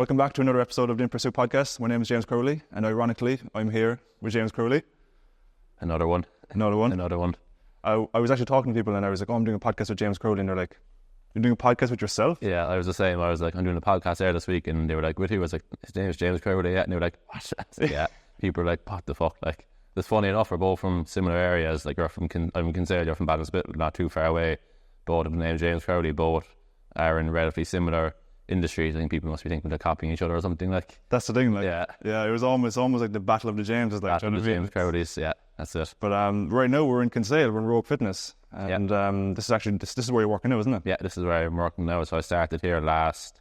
Welcome back to another episode of the In Pursuit podcast. My name is James Crowley, and ironically, I'm here with James Crowley. Another one. I was actually talking to people, and I was like, I'm doing a podcast with James Crowley, and they're like, you're doing a podcast with yourself? Yeah, I was the same. I was like, I'm doing a podcast there this week, and they were like, with who? I was like, his name is James Crowley, yeah. And they were like, what? Yeah. People were like, what the fuck? Like, it's funny enough, we're both from similar areas. Like, I'm Kinsale, you're from Ballinspittle, not too far away. Both of the name James Crowley, both are in relatively similar industries. I think people must be thinking they're copying each other or something like. That's the thing, like. Yeah. Yeah, it was almost like the Battle of the Jameses. Like, Battle of the James Crowleys, yeah, that's it. But right now we're in Kinsale, we're in Rogue Fitness. And this is actually, this is where you're working now, isn't it? Yeah, this is where I'm working now. So I started here last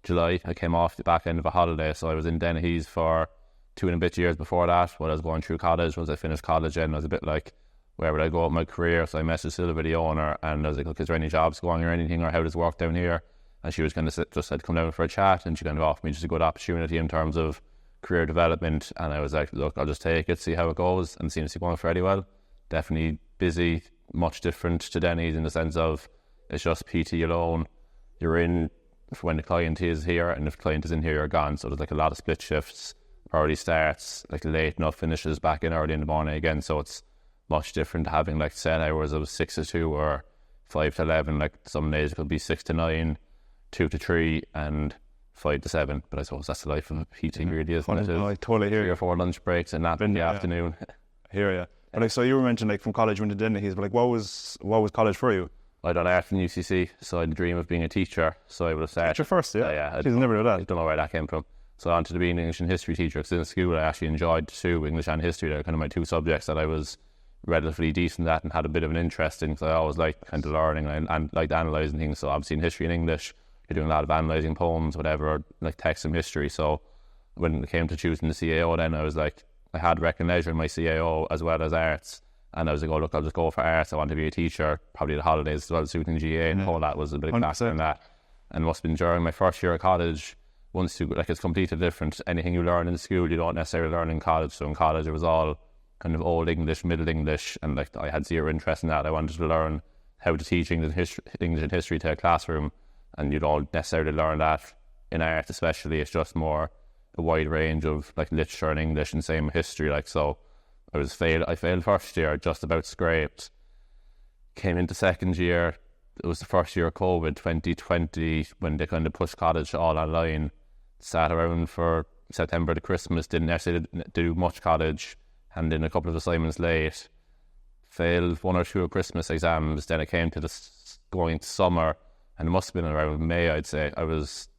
July. I came off the back end of a holiday, so I was in Dennehy's for 2 and a bit years before that while I was going through college. Once I finished college, and I was a bit like, where would I go with my career? So I messaged Sylvia, the owner, and I was like, look, is there any jobs going or anything, or how does it work down here? And she was kind of just said, come down for a chat, and she kind of offered me just a good opportunity in terms of career development. And I was like, look, I'll just take it, see how it goes, and it seems to be going fairly well. Definitely busy, much different to Denny's in the sense of it's just PT alone. You're in for when the client is here, and if the client is in here, you're gone. So there's like a lot of split shifts, early starts, like late enough finishes, back in early in the morning again. So it's much different to having like set hours of 6 to 2 or 5 to 11. Like some days it could be 6 to 9, 2 to 3, and 5 to 7. But I suppose that's the life of a PT, really, isn't it? I totally hear 3 or 4 lunch breaks and that in the afternoon. Hear ya. But like, so you were mentioning like from college you went to Dennehy's, but like what was college for you? I done art in UCC, so I had the dream of being a teacher. So I would have started. Teacher first, yeah. Yeah. Jeez, I never knew that. I don't know where that came from. So I wanted to be an English and history teacher, because in school I actually enjoyed too, English and history. They were kind of my 2 subjects that I was relatively decent at and had a bit of an interest in, because I always liked kind of learning and liked analysing things. So obviously in history and English, you're doing a lot of analysing poems, whatever, or like text and history. So when it came to choosing the CAO, then I was like, I had rec and leisure in my CAO as well as arts. And I was like, oh, look, I'll just go for arts. I want to be a teacher, probably the holidays as well, suiting GA, and all that was a bit of factor in that. And must have been during my first year of college, once you, like, it's completely different. Anything you learn in school, you don't necessarily learn in college. So in college, it was all kind of old English, middle English, and like I had zero interest in that. I wanted to learn how to teach English and history to a classroom, and you don't necessarily learn that in art, especially. It's just more a wide range of like literature and English, and same history. Like, so I failed first year, just about scraped. Came into second year. It was the first year of COVID, 2020, when they kind of pushed college all online. Sat around for September to Christmas, didn't necessarily do much college, handed in a couple of assignments late. Failed 1 or 2 Christmas exams. Then it came to going to summer, and it must have been around May, I'd say.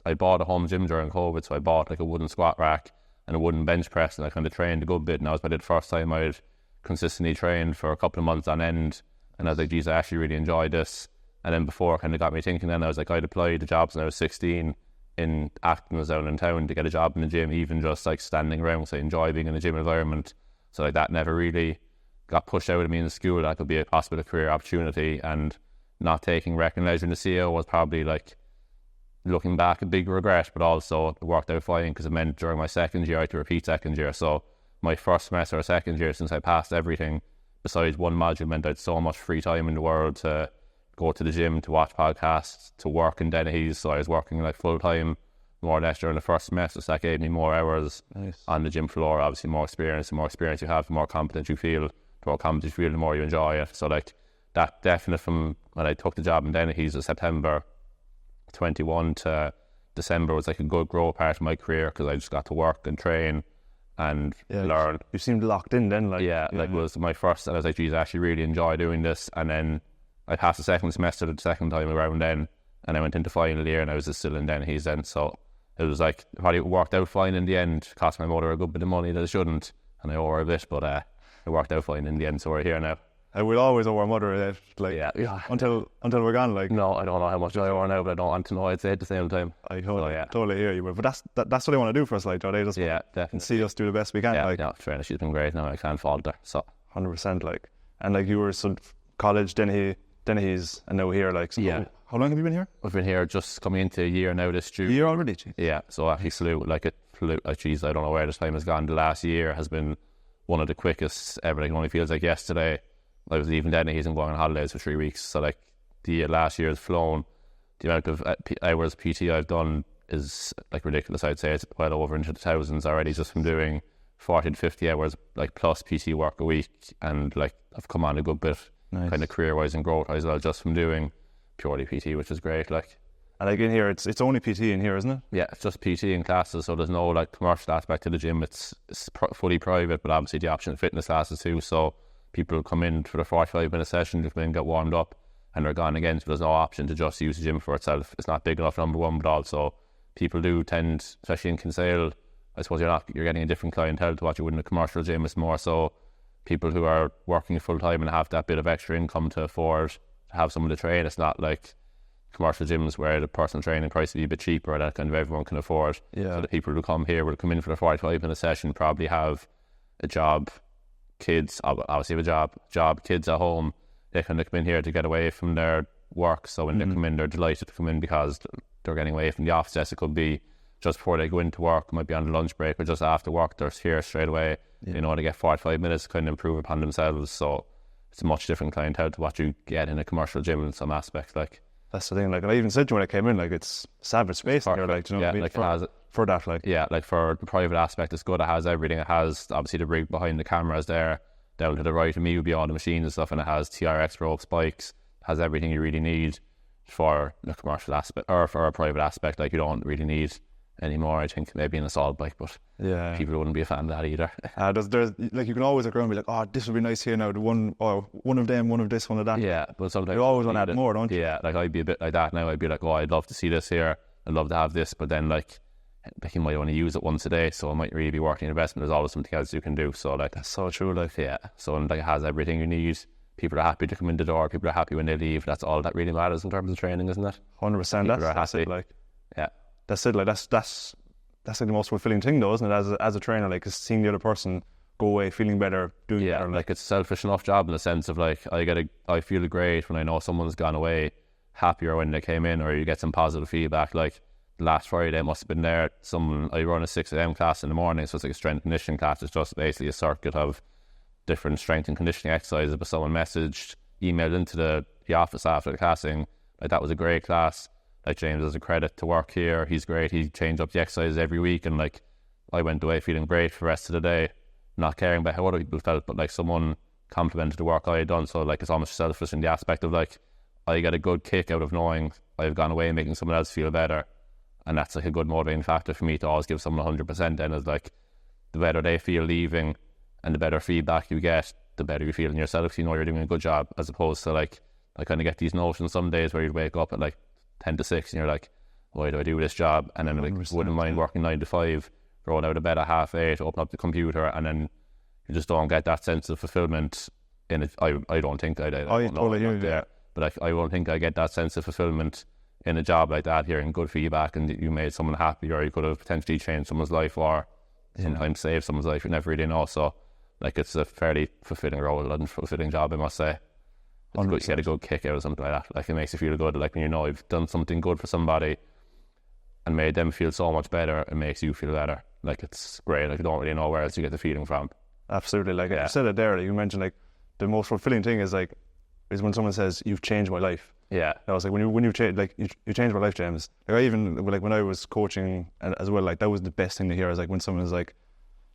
I bought a home gym during COVID, so I bought like a wooden squat rack and a wooden bench press, and I kind of trained a good bit. And that was probably the first time I'd consistently trained for a couple of months on end. And I was like, geez, I actually really enjoyed this. And then before it kind of got me thinking, then I was like, I'd applied to jobs when I was 16 in Acton, was down in town, to get a job in the gym, even just like standing around. So I enjoy being in a gym environment. So like that never really got pushed out of me in school. That could be a possible career opportunity. And not taking rec and leisure in the CO was probably, like, looking back, a big regret, but also it worked out fine, because it meant during my second year I had to repeat second year. So my first semester of second year, since I passed everything besides one module, meant I had so much free time in the world to go to the gym, to watch podcasts, to work in Dennehy's. So I was working like full time more or less during the first semester. So that gave me more hours on the gym floor. Obviously more experience. The more experience you have, the more confident you feel. The more confident you feel, the more you enjoy it. So like that definite, from when I took the job in Dennehy's in September 21 to December, was like a good growth part of my career, because I just got to work and train and learn. You seemed locked in then, like. Yeah, like it was my first, and I was like, geez, I actually really enjoy doing this. And then I passed the second semester the second time around then, and I went into final year, and I was just still in Dennehy's then. So it was like, probably worked out fine in the end. Cost my mother a good bit of money that it shouldn't, and I owe her a bit, but it worked out fine in the end. So we're here now. I will always owe our mother, like, until we're gone, like. No, I don't know how much I owe her now, but I don't want to know, I'd say, at the same time. I totally hear you, but that's what they want to do for us, like, they just definitely see us do the best we can. Yeah, like. no, Trina, she's been great now, I can't fault her, so. 100%, like. And like, you were college, Dennehy's, and now here, like. So yeah. How long have you been here? I've been here just coming into a year now this June. A year already? Geez. Yeah, so actually geez, I don't know where this time has gone. The last year has been one of the quickest ever. Like, it only feels like yesterday I was leaving Dennehy's and going on holidays for 3 weeks. So like the last year has flown. The amount of hours PT I've done is like ridiculous. I'd say it's well over into the thousands already just from doing 40 to 50 hours like plus PT work a week, and like I've come on a good bit kind of career wise and growth wise as well just from doing purely PT, which is great. Like, and like in here, it's only PT in here, isn't it? Yeah, it's just PT in classes, so there's no like commercial aspect to the gym. It's fully private, but obviously the option of fitness classes too. So people come in for the 45-minute session, just come in, get warmed up, and they're gone again. So there's no option to just use the gym for itself. It's not big enough, number one, but also people do tend, especially in Kinsale, I suppose you're getting a different clientele to what you would in a commercial gym. It's more so people who are working full time and have that bit of extra income to afford to have someone to train. It's not like commercial gyms where the personal training price will be a bit cheaper that kind of everyone can afford. Yeah. So the people who come here will come in for the 45-minute session, probably have a job, kids, obviously have a job, kids at home. They kind of come in here to get away from their work. So when they come in, they're delighted to come in because they're getting away from the office desk. It could be just before they go into work, might be on the lunch break, or just after work, they're here straight away. You know, they get 45 minutes to kind of improve upon themselves. So it's a much different clientele to what you get in a commercial gym in some aspects. Like, that's the thing. Like, and I even said to you when I came in, like, it's savage space in here, like, do you know what I mean? Like, it has for that, like, yeah, like for the private aspect, it's good. It has everything. It has obviously the rig behind the cameras there. Down to the right of me would be all the machines and stuff, and it has TRX ropes, bikes. It has everything you really need for the commercial aspect or for a private aspect. Like, you don't really need anymore. I think maybe an assault bike, but people wouldn't be a fan of that either. There's like, you can always look around and be like, oh, this would be nice here now. The one of them, one of this, one of that. Yeah, but sometimes you always want to add more, don't you? Yeah, like I'd be a bit like that now. I'd be like, oh, I'd love to see this here. I'd love to have this, but then like you might only use it once a day, so it might really be worth the investment. There's always something else you can do. So like, that's so true. Like, yeah, so like, it has everything you need. People are happy to come in the door. People are happy when they leave. That's all that really matters in terms of training, isn't it? 100%. That's it. Like, yeah, that's it. Like, that's like the most fulfilling thing, though, isn't it? As a trainer, like, is seeing the other person go away feeling better, doing better. Like, it's a selfish enough job in the sense of like, I feel great when I know someone's gone away happier when they came in, or you get some positive feedback. Like, last Friday, I must have been there. I run a 6 a.m. class in the morning, so it's like a strength and conditioning class. It's just basically a circuit of different strength and conditioning exercises. But someone emailed into the office after the class saying, like, that was a great class. Like, James has a credit to work here. He's great. He changed up the exercises every week, and like, I went away feeling great for the rest of the day, not caring about how other people felt, but like, someone complimented the work I had done. So like, it's almost selfish in the aspect of like, I get a good kick out of knowing I've gone away and making someone else feel better. And that's like a good motivating factor for me to always give someone 100%. Then is like, the better they feel leaving and the better feedback you get, the better you feel in yourself. You know you're doing a good job, as opposed to like, I kind of get these notions some days where you'd wake up at like 10 to 6 and you're like, why do I do this job? And then like, wouldn't mind working 9 to 5, rolling out of bed at 8:30, open up the computer, and then you just don't get that sense of fulfillment in it. I don't think I totally hear you. But like, I won't think I get that sense of fulfillment in a job like that, hearing good feedback and you made someone happy, or you could have potentially changed someone's life, or sometimes saved someone's life. You never really know. So like, it's a fairly fulfilling role and fulfilling job, I must say. It's good, you get a good kick out of something like that. Like, it makes you feel good. Like, when you know you've done something good for somebody and made them feel so much better, it makes you feel better. Like, it's great. Like, you don't really know where else you get the feeling from. Absolutely. Like, you said it there, you mentioned like, the most fulfilling thing is when someone says, you've changed my life. Yeah. I was like, when you've changed, like, you changed my life, James. Like, I even, like, when I was coaching as well, like, that was the best thing to hear, is like, when someone's like,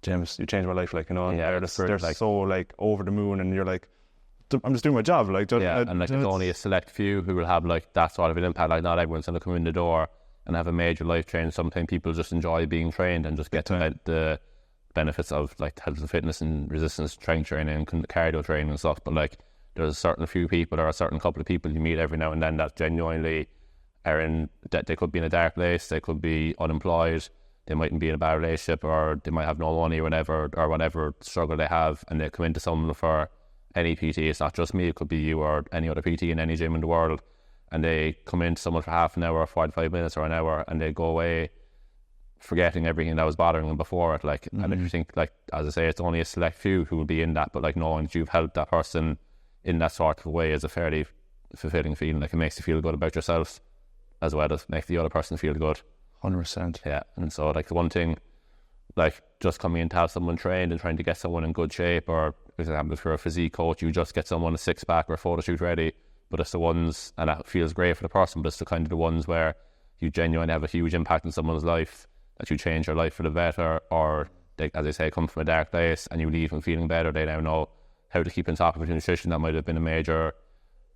James, you changed my life, like, you know, and they're like, so like over the moon, and you're like, I'm just doing my job, like, and like, there's only a select few who will have like that sort of an impact. Like, not everyone's going to come in the door and have a major life change. Sometimes people just enjoy being trained and just get the benefits of like health and fitness and resistance strength training and cardio training and stuff. But like, there's a certain few people, or a certain couple of people you meet every now and then that genuinely that they could be in a dark place, they could be unemployed, they mightn't be in a bad relationship, or they might have no money or whatever struggle they have, and they come into someone for any PT. It's not just me, it could be you or any other PT in any gym in the world, and they come into someone for half an hour or 45 minutes or an hour, and they go away forgetting everything that was bothering them before it. Like, and if you think, like, as I say, it's only a select few who will be in that, but like, knowing that you've helped that person in that sort of way is a fairly fulfilling feeling. Like, it makes you feel good about yourself as well as make the other person feel good. 100%. Yeah. And so like, the one thing, like, just coming in to have someone trained and trying to get someone in good shape, or for example, if you're a physique coach, you just get someone a 6-pack or a photo shoot ready, but it's the ones, and that feels great for the person, but it's the kind of the ones where you genuinely have a huge impact on someone's life, that you change their life for the better, or they, as I say, come from a dark place and you leave them feeling better. They now know how to keep on top of nutrition. That might have been a major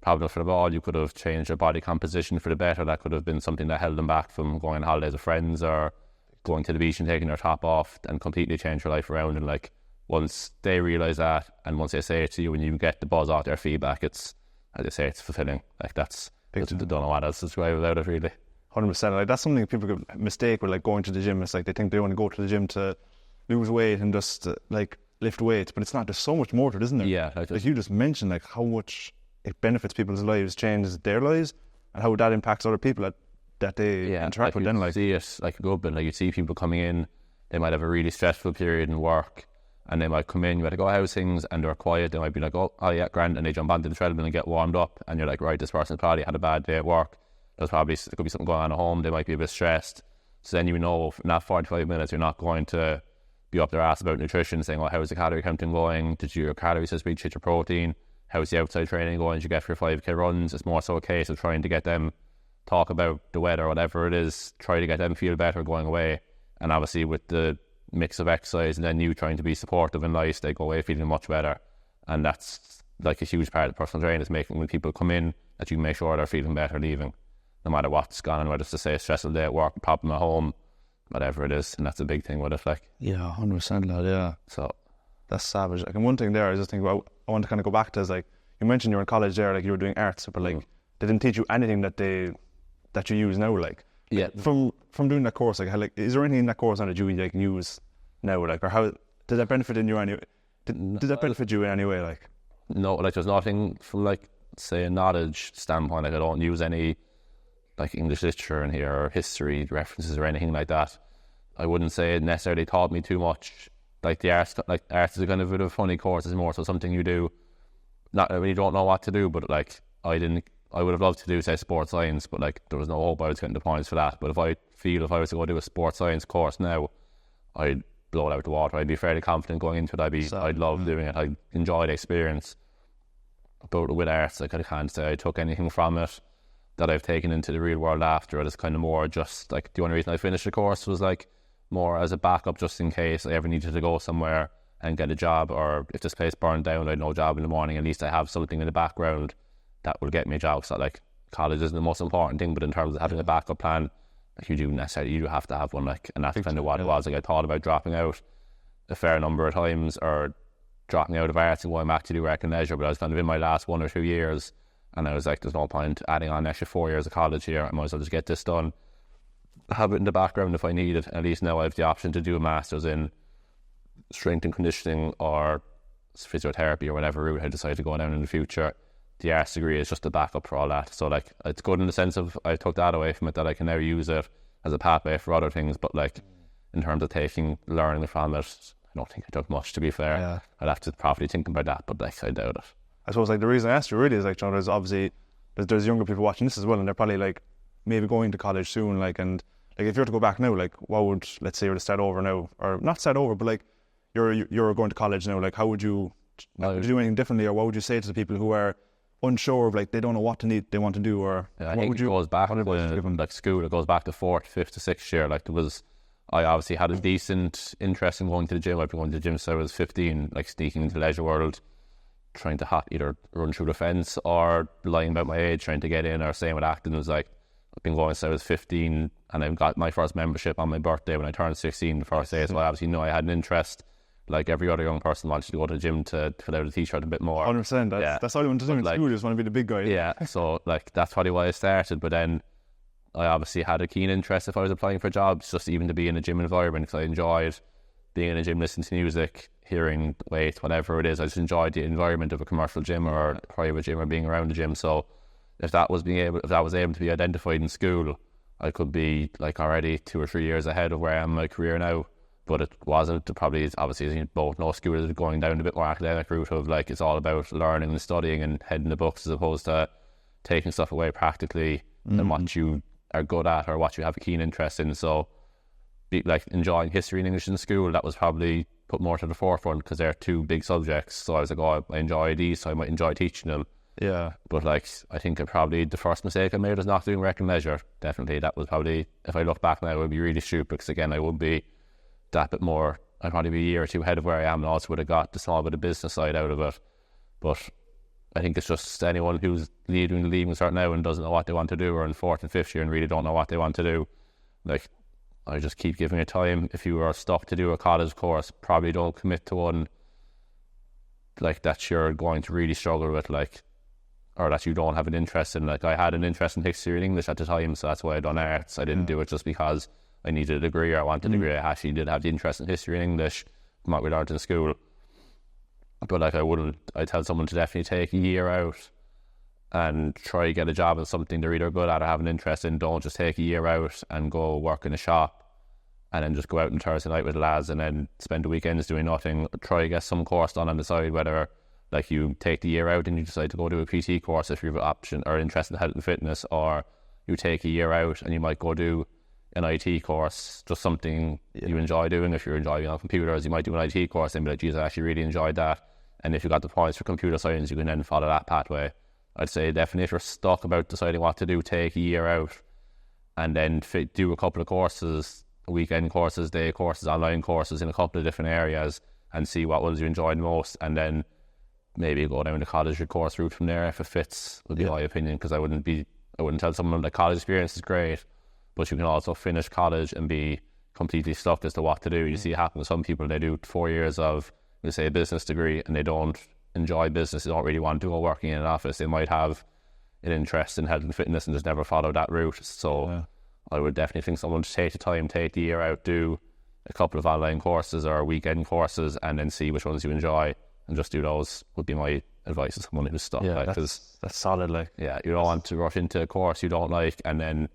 problem for them all. You could have changed their body composition for the better. That could have been something that held them back from going on holidays with friends or going to the beach and taking their top off, and completely change their life around. And like, once they realise that, and once they say it to you and you get the buzz out their feedback, it's, as I say, it's fulfilling. Like, that's, I don't know what else to describe about it, really. 100%. Like, that's something people could mistake with like going to the gym. It's like they think they want to go to the gym to lose weight and just like lift weights, but it's not. There's so much more to it, isn't there? Yeah. Like you just mentioned, like how much it benefits people's lives, changes their lives, and how that impacts other people that they interact with. Then, like, see it like a good bit. Like, you see people coming in, they might have a really stressful period in work, and they might come in, you might go, how's things? And they're quiet. They might be like, oh yeah, grand, and they jump onto the treadmill and get warmed up, and you're like, right, this person's probably had a bad day at work. There could be something going on at home. They might be a bit stressed. So then, you know, in that 45 minutes, you're not going to be up their ass about nutrition, saying, oh, how's the calorie counting going? Did your calories this week hit your protein? How's the outside training going? Did you get for your 5k runs? It's more so a case of trying to get them talk about the weather, whatever it is, try to get them feel better going away. And obviously with the mix of exercise and then you trying to be supportive and nice, they go away feeling much better. And that's like a huge part of personal training, is making, when people come in, that you make sure they're feeling better leaving, no matter what's gone on, whether it's to say a stressful day at work, a problem at home, whatever it is. And that's a big thing with it, like. Yeah, 100%, lad, yeah. So that's savage. Like, and one thing there I just think about, I want to kind of go back to, is like, you mentioned you were in college there, like you were doing arts, but like they didn't teach you anything that you use now, like. Yeah. From doing that course, like, how, like, is there anything in that course that you like use now, like, or how did that benefit in you any? Did that benefit you in any way, like? No, like, there's nothing from, like, say, a knowledge standpoint. Like, I don't use any like English literature in here or history references or anything like that. I wouldn't say it necessarily taught me too much. Like, the arts is a kind of a bit of a funny course. It's more so something you do, not when you don't know what to do, but like, I would have loved to do, say, sports science, but like, there was no hope I was getting the points for that. But if I was to go do a sports science course now, I'd blow it out the water. I'd be fairly confident going into it. I'd love doing it. I'd enjoy the experience. But with arts, I kind of can't say I took anything from it that I've taken into the real world after it. It's kind of more just like, the only reason I finished the course was like more as a backup, just in case I ever needed to go somewhere and get a job, or if this place burned down, I had no job in the morning, at least I have something in the background that will get me a job. So like, college isn't the most important thing, but in terms of having a backup plan, like, you do have to have one, like, and that's kind of what it was. Like, I thought about dropping out a fair number of times, or dropping out of arts and going back to do work and leisure, but I was kind of in my last 1 or 2 years, and I was like, there's no point adding on an extra 4 years of college here. I might as well just get this done, have it in the background if I need it. At least now I have the option to do a master's in strength and conditioning or physiotherapy or whatever route I decide to go down in the future. The arts degree is just a backup for all that. So like, it's good in the sense of I took that away from it, that I can now use it as a pathway for other things. But like, in terms of learning from it, I don't think I took much, to be fair. Yeah. I'd have to properly think about that, but like, I doubt it. I suppose like the reason I asked you really is like, there's obviously there's younger people watching this as well, and they're probably like maybe going to college soon, like, and like, if you were to go back now, like, what would, let's say you were to start over now, or not start over, but like you're going to college now, like, how would you do anything differently, or what would you say to the people who are unsure of, like, they don't know what they want to do, or I think it goes back to like school. It goes back to 4th, 5th to 6th year. Like, I obviously had a decent interest in going to the gym. I've been going to the gym since I was 15, like, sneaking into the leisure world, trying to either run through the fence or lying about my age, trying to get in, or same with acting. It was like, I've been going since I was 15, and I got my first membership on my birthday when I turned 16, the first day. So I obviously know I had an interest, like every other young person wanted to go to the gym to fill out a t-shirt a bit more. 100%. That's all you want to do in school. You just want to be the big guy. Yeah, so like, that's probably why I started. But then I obviously had a keen interest if I was applying for jobs, just even to be in a gym environment, because I enjoyed being in a gym, listening to music, hearing weight, whatever it is. I just enjoyed the environment of a commercial gym or a private gym, or being around the gym. So if that was able to be identified in school, I could be like already 2 or 3 years ahead of where I am in my career now. But it wasn't. Probably, obviously, as you both know, school is going down a bit more academic route of like, it's all about learning and studying and heading the books, as opposed to taking stuff away practically and what you are good at or what you have a keen interest in. So like, enjoying history and English in school, that was probably put more to the forefront, because they're two big subjects. So I was like, oh, I enjoy these, so I might enjoy teaching them. Yeah. But like, I think probably the first mistake I made was not doing rec and leisure. Definitely, that was probably, if I look back now, it would be really stupid, because again, I would be that bit more, I'd probably be a year or two ahead of where I am, and also would have got the small bit of business side out of it. But I think it's just anyone who's doing the leaving cert now and doesn't know what they want to do, or in 4th and 5th year and really don't know what they want to do, like, I just keep giving it time. If you are stuck to do a college course, probably don't commit to one like that you're going to really struggle with, like, or that you don't have an interest in. Like, I had an interest in history and English at the time, so that's why I done arts. I didn't do it just because I needed a degree or I wanted a degree. I actually did have the interest in history and English from what we learned in school. But like, I'd tell someone to definitely take a year out and try to get a job in something they're either good at or have an interest in. Don't just take a year out and go work in a shop and then just go out on Thursday night with the lads and then spend the weekends doing nothing. Try to get some course done on the side, whether like you take the year out and you decide to go do a PT course if you have an option or interest in health and fitness, or you take a year out and you might go do an IT course, just something you enjoy doing. If you're enjoying on computers, you might do an IT course and be like, geez, I actually really enjoyed that. And if you got the points for computer science, you can then follow that pathway. I'd say definitely if you're stuck about deciding what to do, take a year out and then do a couple of courses, weekend courses, day courses, online courses in a couple of different areas, and see what ones you enjoyed most, and then maybe go down the college course route from there if it fits, would be my opinion. Because I wouldn't tell someone that college experience is great, but you can also finish college and be completely stuck as to what to do. You see it happen with some people. They do 4 years of, let's say, a business degree, and they don't enjoy business. They don't really want to go working in an office. They might have an interest in health and fitness and just never follow that route. So I would definitely think someone to take the time, take the year out, do a couple of online courses or weekend courses, and then see which ones you enjoy and just do those, would be my advice to someone who's stuck. Yeah, that's solid. Like, yeah, you don't want to rush into a course you don't like and then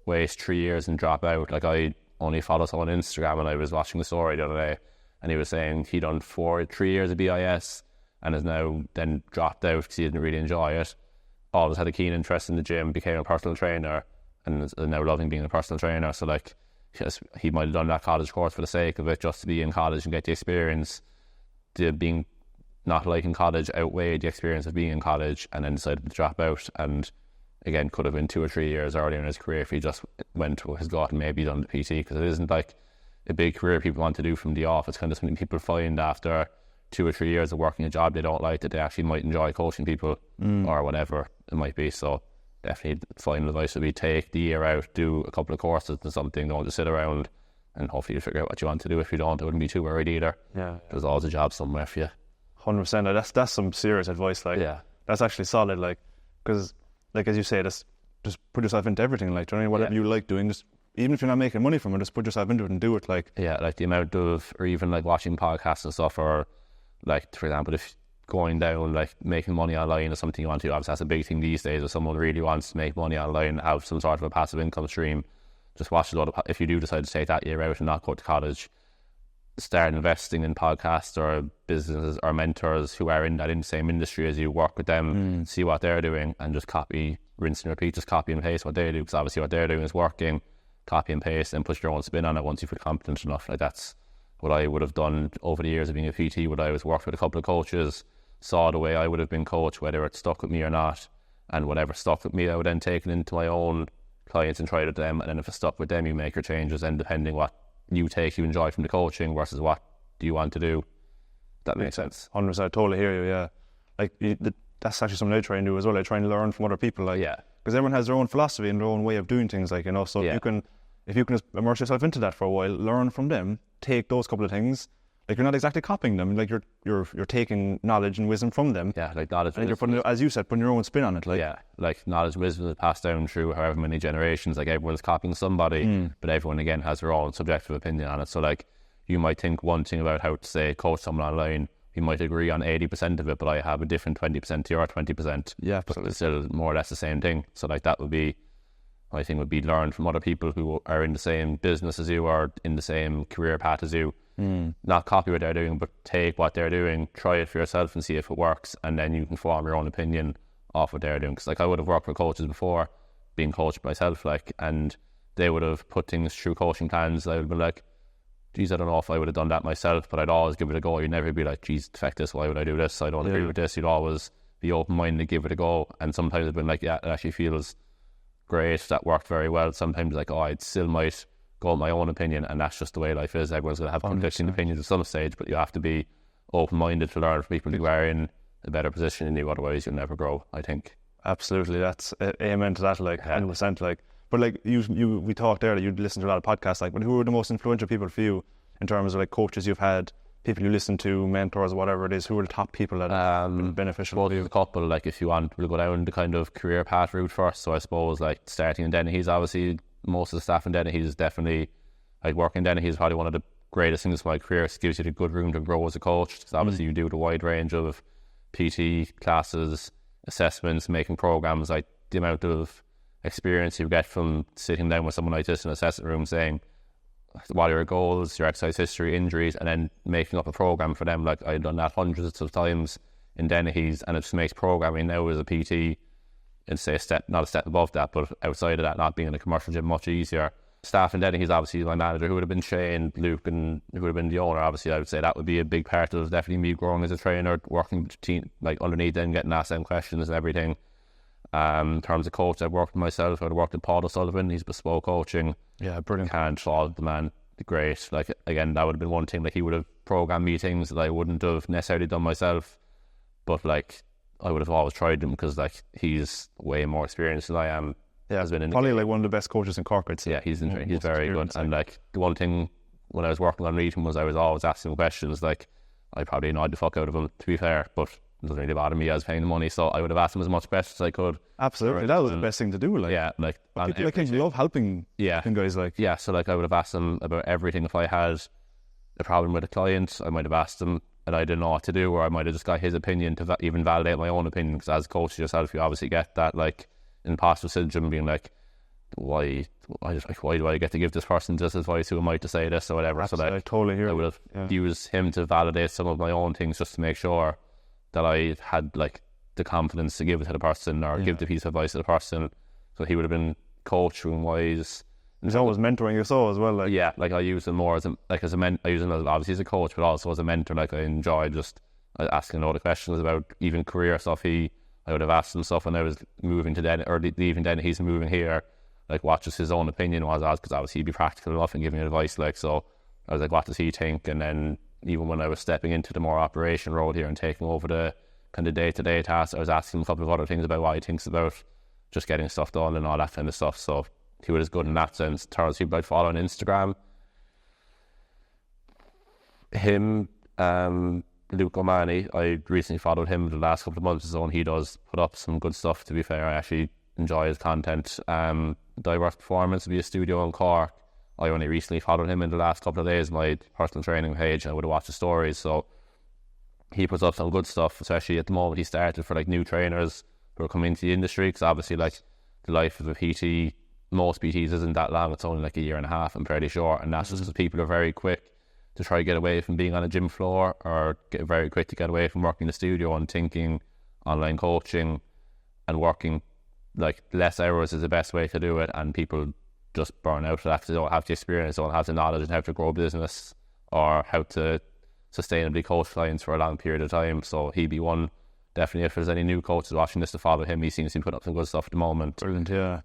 waste 3 years and drop out. Like, I only follow someone on Instagram, and I was watching the story the other day, and he was saying he done 3 years of BIS and has now then dropped out because he didn't really enjoy it. Always had a keen interest in the gym, became a personal trainer, and is now loving being a personal trainer. So like, yes, he might have done that college course for the sake of it, just to be in college and get the experience. The being not liking college outweighed the experience of being in college, and then decided to drop out. And again, could have been 2 or 3 years earlier in his career if he just went to his gut and maybe done the PT, because it isn't like a big career people want to do from the off. It's kind of something people find after 2 or 3 years of working a job they don't like, that they actually might enjoy coaching people or whatever it might be. So definitely final advice would be take the year out, do a couple of courses and something, don't just sit around, and hopefully you figure out what you want to do. If you don't, I wouldn't be too worried either. There's always a job somewhere for you. 100%. That's some serious advice. Like, that's actually solid. Like, because like, as you say, just put yourself into everything. Like, do you know, whatever you like doing, just even if you're not making money from it, just put yourself into it and do it. Like, like the amount of, or even like watching podcasts and stuff, or like, for example, if going down like making money online is something you want to do, obviously that's a big thing these days. If someone really wants to make money online, have some sort of a passive income stream, just watch a lot of, if you do decide to take that year out and not go to college, start investing in podcasts or businesses or mentors who are in that same industry as you. Work with them, see what they're doing, and just copy, rinse and repeat, just copy and paste what they do, because obviously what they're doing is working. Copy and paste and put your own spin on it once you feel confident enough. Like, that's what I would have done over the years of being a PT. When I was worked with a couple of coaches, saw the way I would have been coached, whether it stuck with me or not, and whatever stuck with me I would then take it into my own clients and try it with them. And then if it stuck with them, you make your changes, and depending what you enjoy from the coaching versus what do you want to do. That makes sense. 100%. I totally hear you. Yeah, like that's actually something I try and do as well. I try and learn from other people. Like, because everyone has their own philosophy and their own way of doing things. Like, you know, so if you can just immerse yourself into that for a while, learn from them, take those couple of things. Like, you're not exactly copying them. Like, you're taking knowledge and wisdom from them. Yeah, like knowledge. And you're putting, as you said, putting your own spin on it. Like, like knowledge and wisdom is passed down through however many generations. Like, everyone's copying somebody, but everyone again has their own subjective opinion on it. So like, you might think one thing about how to say coach someone online, you might agree on 80% of it, but I have a different 20% to your 20%. Yeah, but it's still more or less the same thing. So like, that would be, I think, would be learned from other people who are in the same business as you or in the same career path as you. Not copy what they're doing, but take what they're doing, try it for yourself and see if it works, and then you can form your own opinion off what they're doing. Because like, I would have worked with coaches before, being coached myself, like, and they would have put things through coaching plans. I would have been like, geez, I don't know if I would have done that myself, but I'd always give it a go. You'd never be like, geez, fuck this, why would I do this? I don't agree with this. You'd always be open-minded, give it a go. And sometimes I've been like, yeah, it actually feels great, that worked very well. Sometimes like, oh, I still might go with my own opinion, and that's just the way life is. Everyone's going to have conflicting opinions at some stage, but you have to be open-minded to learn from people who are in a better position than you, otherwise you'll never grow, I think. Absolutely, that's amen to that, like 100%. Like, but like we talked earlier, you'd listen to a lot of podcasts, like, but who are the most influential people for you in terms of like coaches you've had, people you listen to, mentors, whatever it is? Who are the top people that have been beneficial for you? A couple, like if you want, we'll go down the kind of career path route first. So I suppose like starting in Dennehy's, obviously most of the staff in Dennehy's is definitely, like working in Dennehy's is probably one of the greatest things in my career. It gives you the good room to grow as a coach, because obviously you do the wide range of PT classes, assessments, making programs. Like the amount of experience you get from sitting down with someone like this in an assessment room saying what are your goals, your exercise history, injuries, and then making up a program for them. Like I've done that hundreds of times in Dennehy's, and it just makes programming now as a PT, and say not a step above that, but outside of that, not being in a commercial gym, much easier. Staff in Dennehy's, obviously my manager, who would have been Shane, Luke, and who would have been the owner. Obviously I would say that would be a big part of definitely me growing as a trainer, working like underneath them, getting asked them questions and everything. In terms of coach, I've worked with myself. I've worked with Paul O'Sullivan. He's bespoke coaching. Yeah, brilliant. Can't fault the man. Great. Like again, that would have been one thing. Like he would have programmed meetings that I wouldn't have necessarily done myself, but like I would have always tried them, because like he's way more experienced than I am. Yeah, has been probably like one of the best coaches in corporate. Yeah, he's very good. And like the one thing when I was working on meeting was I was always asking him questions. Like I probably annoyed the fuck out of him, to be fair, but it doesn't really bother me as paying the money, so I would have asked him as much questions as I could. Absolutely, that was the best thing to do. Like, yeah, like people like him love helping guys. Like, yeah, so like I would have asked him about everything. If I had a problem with a client, I might have asked him, and I didn't know what to do, or I might have just got his opinion to even validate my own opinion. Because as a coach yourself, you obviously get that like imposter syndrome, being like, why do I get to give this person this advice? Who am I to say this or whatever? Absolutely, so I totally hear. I would have used him to validate some of my own things, just to make sure that I had like the confidence to give it to the person, or give the piece of advice to the person. So he would have been coaching wise. He's always mentoring you so as well. Like, yeah, like I use him more as a mentor. I use him obviously as a coach, but also as a mentor. Like I enjoy just asking all the questions about even career stuff. I would have asked him stuff when I was moving to Den, or leaving Den. He's moving here. Like what just his own opinion was, because obviously he'd be practical enough and giving advice. Like, so I was like, what does he think? And then even when I was stepping into the more operation role here and taking over the kind of day-to-day tasks, I was asking him a couple of other things about what he thinks about just getting stuff done and all that kind of stuff. So he was good in that sense. In terms of people I'd follow on Instagram, him, Luke O'Mahony, I recently followed him the last couple of months or so, and he does put up some good stuff, to be fair. I actually enjoy his content. Diverse Performance will be a studio in Cork. I only recently followed him in the last couple of days, my personal training page, and I would have watched the stories. So he puts up some good stuff, especially at the moment. He started for like new trainers who are coming into the industry, because obviously like the life of a PT, most PTs isn't that long. It's only like a year and a half, I'm pretty sure. And that's just because people are very quick to try to get away from being on a gym floor, or get very quick to get away from working in the studio and thinking online coaching and working like less hours is the best way to do it. And people just burn out for that, because they don't have the experience, don't have the knowledge on how to grow a business or how to sustainably coach clients for a long period of time. So he'd be one, definitely, if there's any new coaches watching this, to follow him. He seems to be putting up some good stuff at the moment. Brilliant, yeah.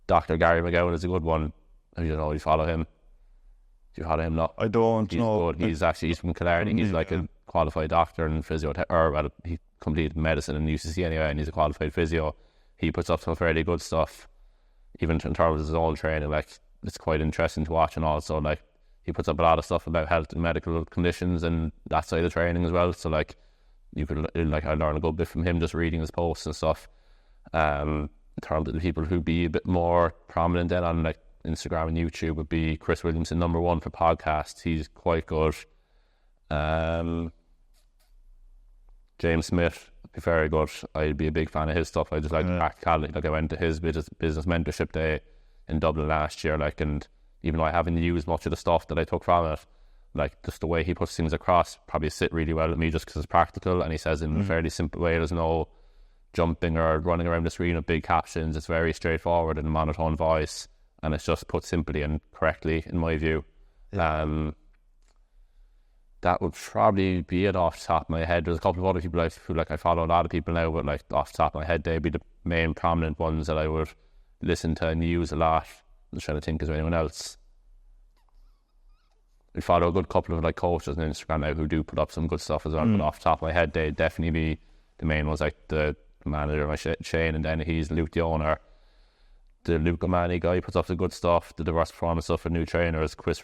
Dr. Gary McGowan is a good one. I don't know, you follow him? Do you follow him? No, I don't know. He's from Killarney. He's like a qualified doctor and physio, he completed medicine in UCC anyway, and he's a qualified physio. He puts up some fairly good stuff, even in terms of his own training. Like, it's quite interesting to watch, and also like he puts up a lot of stuff about health and medical conditions and that side of training as well. So like you could like, I learned a good bit from him just reading his posts and stuff. In terms of the people who'd be a bit more prominent then on like Instagram and YouTube would be Chris Williamson, number one for podcasts. He's quite good. James Smith would be very good. I'd be a big fan of his stuff. I just like the practicality. Like I went to his business mentorship day in Dublin last year, like, and even though I haven't used much of the stuff that I took from it, like just the way he puts things across probably sit really well with me, just because it's practical, and he says it in a fairly simple way. There's no jumping or running around the screen with big captions. It's very straightforward in a monotone voice, and it's just put simply and correctly, in my view. That would probably be it off the top of my head. There's a couple of other people I feel like I follow a lot of people now, but like off the top of my head, they'd be the main prominent ones that I would listen to and use a lot. I'm trying to think, is there anyone else? I follow a good couple of like coaches on Instagram now who do put up some good stuff as well. But off the top of my head, they'd definitely be the main ones, like the manager, my Shane, and then he's Luke, the owner. The Luke O'Mahony guy puts up the good stuff, the diverse performance stuff for new trainers, Chris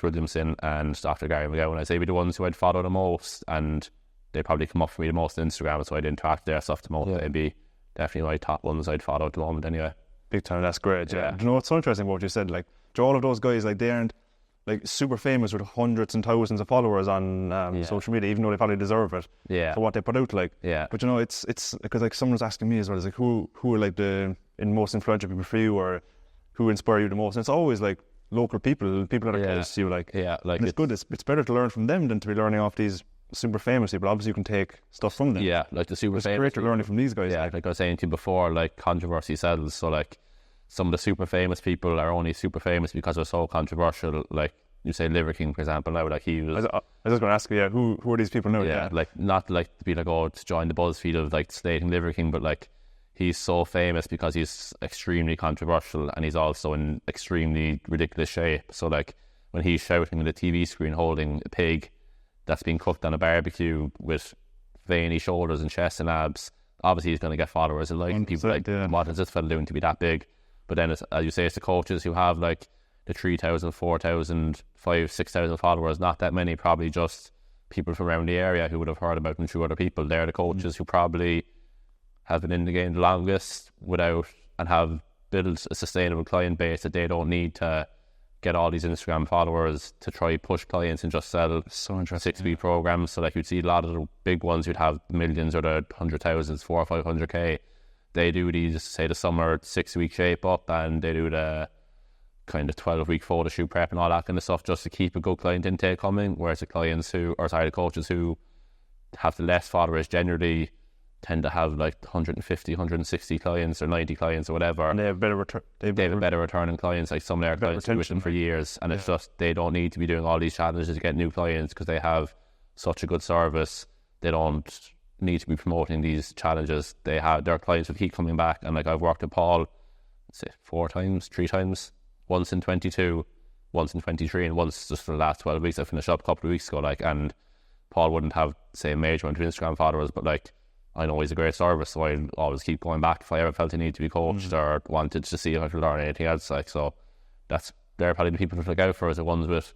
Williamson and Dr. Gary McGowan. I'd say be the ones who I'd follow the most, and they probably come up for me the most on Instagram, so I'd interact with their stuff the most. They'd be definitely my top ones I'd follow at the moment anyway. Big time, that's great. Yeah. Do you know what's so interesting about what you said? Like, all of those guys, like, they aren't like super famous with hundreds and thousands of followers on social media, even though they probably deserve it for what they put out. Like, but you know, it's because like someone's asking me as well, is like who are like the most influential people for you, or who inspire you the most? And it's always like local people that are close to you. Like, like it's good. It's better to learn from them than to be learning off these super famous people. Obviously, you can take stuff from them. Yeah, like the super famous. It's great to learning from these guys. Yeah, like I was saying to you before, like controversy sells. So like some of the super famous people are only super famous because they're so controversial. Like you say Liver King, for example, now, like he was... I was just going to ask you, who are these people now? Yeah, like not like to be like, oh, to join the BuzzFeed of like slating Liver King, but like he's so famous because he's extremely controversial and he's also in extremely ridiculous shape. So like when he's shouting at a TV screen holding a pig that's being cooked on a barbecue with veiny shoulders and chest and abs, obviously he's going to get followers and like people like, what is this fella doing to be that big? But then, as you say, it's the coaches who have like the 3,000, 4,000, 5,000, 6,000 followers, not that many, probably just people from around the area who would have heard about them through other people. They're the coaches who probably have been in the game the longest and have built a sustainable client base that they don't need to get all these Instagram followers to try push clients and just sell 6-week programs. So like you'd see a lot of the big ones who'd have millions or the 100,000s, 400 or 500k. They do these, say, the summer 6-week shape up, and they do the kind of 12-week photo shoot prep and all that kind of stuff just to keep a good client intake coming. Whereas the coaches who have the less followers generally tend to have like 150, 160 clients or 90 clients or whatever. And they have better return. They have a better return in clients. Like some of their clients do with them for years, and it's just they don't need to be doing all these challenges to get new clients because they have such a good service. They don't need to be promoting these challenges. Their clients will keep coming back, and like I've worked with Paul, let's say 3 times, once in 22, once in 23, and once just for the last 12 weeks. I finished up a couple of weeks ago, like, and Paul wouldn't have, say, a major amount of Instagram followers, but like I know he's a great service, so I always keep going back if I ever felt I needed to be coached or wanted to see if I could learn anything else. Like, so they're probably the people to look out for, as the ones with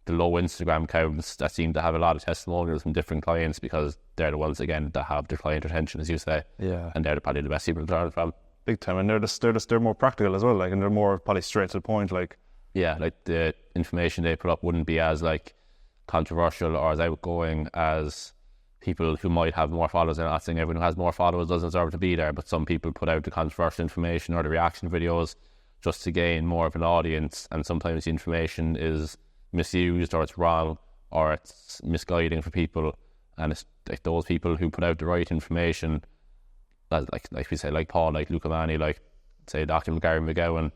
the low Instagram counts that seem to have a lot of testimonials from different clients, because they're the ones, again, that have the client retention, as you say. Yeah. And they're probably the best people to learn from. Big time. And they're more practical as well, like, and they're more probably straight to the point, like. Yeah, like the information they put up wouldn't be as like controversial or as outgoing as people who might have more followers. I'm not saying everyone who has more followers doesn't deserve to be there, but some people put out the controversial information or the reaction videos just to gain more of an audience, and sometimes the information is misused or it's wrong or it's misguiding for people, and it's like those people who put out the right information, like we say, like Paul, like Luke O'Mahony, like say Dr. Gary McGowan,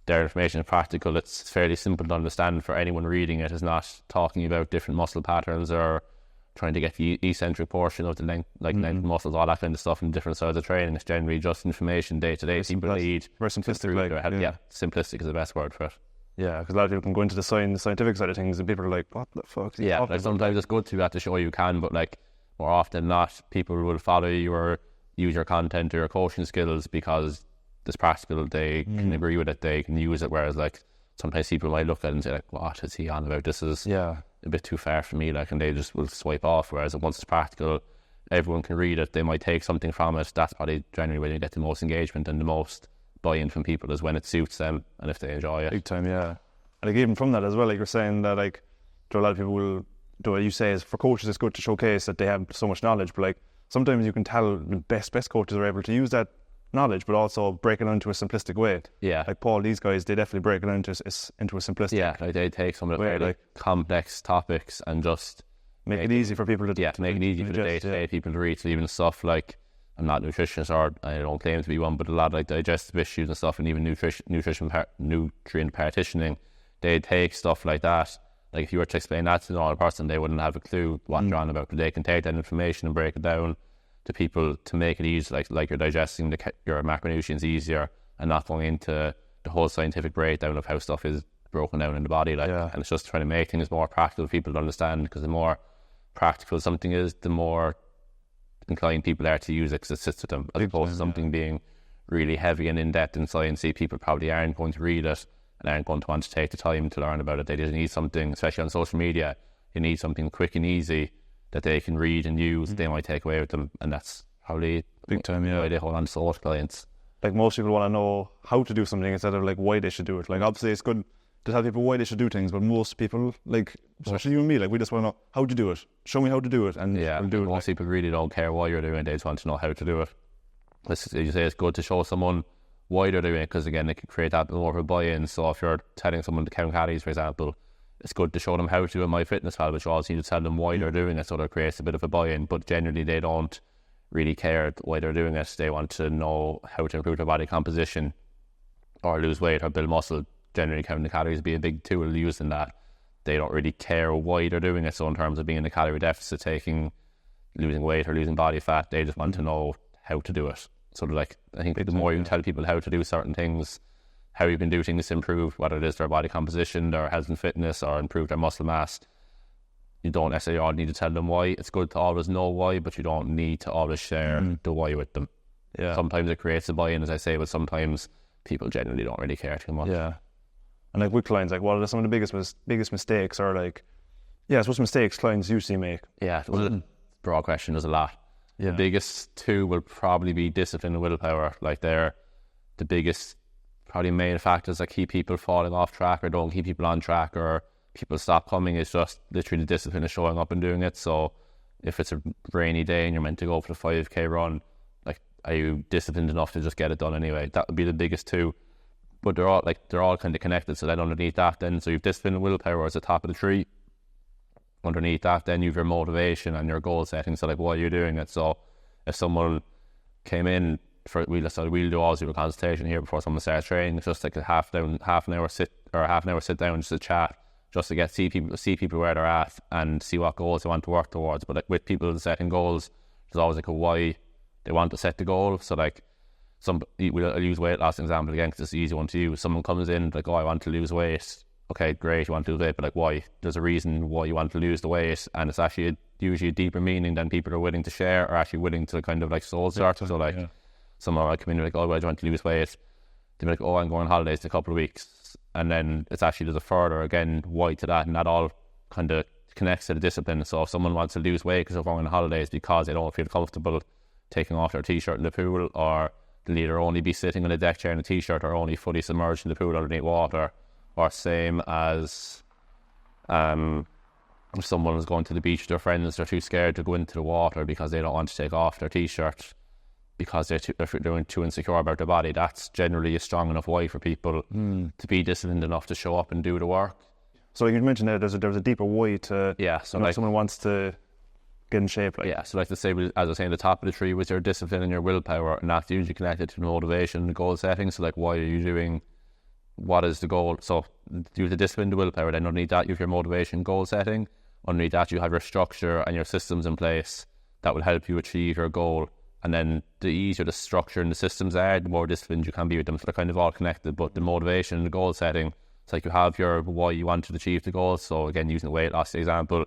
their information is practical. It's fairly simple to understand for anyone reading it. It's not talking about different muscle patterns or trying to get the eccentric portion of the length, like length muscles, all that kind of stuff in different styles of training. It's generally just information day to day. People need very simplistic. Simplistic is the best word for it. Yeah, because a lot of people can go into the scientific side of things, and people are like, "What the fuck?" Yeah, like sometimes it's good to have to show you can, but like more often than not, people will follow you or use your content or your coaching skills because it's practical. They can agree with it. They can use it. Whereas like sometimes people might look at it and say like, "What is he on about? This is a bit too far for me." Like, and they just will swipe off. Whereas once it's practical, everyone can read it. They might take something from it. That's probably generally when you get the most engagement and the most buy-in from people, is when it suits them and if they enjoy it. Big time, yeah. And like even from that as well, like you're saying that like a lot of people will do what you say is for coaches it's good to showcase that they have so much knowledge, but like sometimes you can tell the best coaches are able to use that knowledge but also break it down into a simplistic way. Yeah. Like Paul, these guys, they definitely break it down into a simplistic way. Yeah, like they take some of the very complex topics and just make it easy for people to make it easy for the day-to-day people to read. So even stuff like, I'm not a nutritionist, or I don't claim to be one, but a lot of like digestive issues and stuff, and even nutrient partitioning, they take stuff like that Like if you were to explain that to a normal person, they wouldn't have a clue what you're on about. But they can take that information and break it down to people to make it easy, like you're digesting your macronutrients easier and not going into the whole scientific breakdown of how stuff is broken down in the body. And it's just trying to make things more practical for people to understand, because the more practical something is, the more inclined people are to use it because it sits with them, as opposed to something being really heavy and in-depth in science. People probably aren't going to read it and aren't going to want to take the time to learn about it. They just need something, especially on social media, you need something quick and easy that they can read and use, they might take away with them, and that's probably big time, why they hold on to so much clients. Like most people want to know how to do something instead of like why they should do it. Like obviously it's good to tell people why they should do things, but most people, like especially you and me, like we just want to know how to do it. Show me how to do it, and we'll do it. Most people really don't care why you're doing it; they just want to know how to do it. As you say, it's good to show someone why they're doing it, because again, it can create that more of a buy-in. So if you're telling someone to count calories, for example, it's good to show them how to do it in MyFitnessPal, but you also need to tell them why they're doing it, so that creates a bit of a buy-in. But generally, they don't really care why they're doing it. They want to know how to improve their body composition or lose weight or build muscle. Generally, counting the calories be a big tool used in that. They don't really care why they're doing it. So in terms of being in a calorie deficit, losing weight or losing body fat, they just want to know how to do it. So like, I think the more you tell people how to do certain things, how you can do things to improve, whether it is their body composition, their health and fitness, or improve their muscle mass, you don't necessarily all need to tell them why. It's good to always know why, but you don't need to always share the why with them. Yeah. Sometimes it creates a buy-in, as I say, but sometimes people generally don't really care too much. Yeah. And like with clients, like what are some of the biggest mistakes, or like, I suppose mistakes clients usually make? Yeah, it was a broad question. There's a lot. Yeah. The biggest two will probably be discipline and willpower. Like they're the biggest, probably main factors that keep people falling off track or don't keep people on track, or people stop coming. Is just literally the discipline of showing up and doing it. So if it's a rainy day and you're meant to go for the 5k run, like, are you disciplined enough to just get it done anyway? That would be the biggest two. But they're all kind of connected. So then underneath that, so you've discipline and willpower as the top of the tree. Underneath that, then you've your motivation and your goal setting. So like, why are you doing it? So if someone came in we'll do all zero consultation here before someone starts training. It's just like a half an hour sit down, just to chat, just to see people where they're at and see what goals they want to work towards. But like with people setting goals, there's always like a why they want to set the goal. So like, I'll use weight loss example again because it's the easy one to use. Someone comes in like, I want to lose weight. Okay, great, you want to lose weight, but like, why? There's a reason why you want to lose the weight, and it's actually usually a deeper meaning than people are willing to share, or actually willing to kind of like soul search. So like, someone might come in and like, why do you want to lose weight? They're like, I'm going on holidays in a couple of weeks, and then it's actually there's a further again why to that, and that all kind of connects to the discipline. So if someone wants to lose weight because they're going on holidays because they don't feel comfortable taking off their t-shirt in the pool, or they'll either only be sitting on a deck chair in a t-shirt or only fully submerged in the pool underneath water, or same as if someone is going to the beach with their friends, they're too scared to go into the water because they don't want to take off their t-shirt because they're too insecure about their body. That's generally a strong enough why for people to be disciplined enough to show up and do the work. So like you mentioned there, there's a deeper why to, so like, someone wants to get in shape. So like to say, as I was saying, the top of the tree was your discipline and your willpower, and that's usually connected to motivation and goal setting. So like, why are you doing, what is the goal? So you have the discipline, the willpower, then underneath that you have your motivation, goal setting. Underneath that you have your structure and your systems in place that will help you achieve your goal. And then the easier the structure and the systems are, the more disciplined you can be with them. So they're kind of all connected. But the motivation and the goal setting, it's like you have your why you want to achieve the goal. So again, using the weight loss example,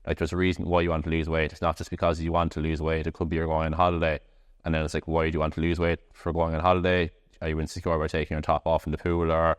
like there's a reason why you want to lose weight. It's not just because you want to lose weight. It could be you're going on holiday, and then it's like, why do you want to lose weight for going on holiday? Are you insecure about taking your top off in the pool, or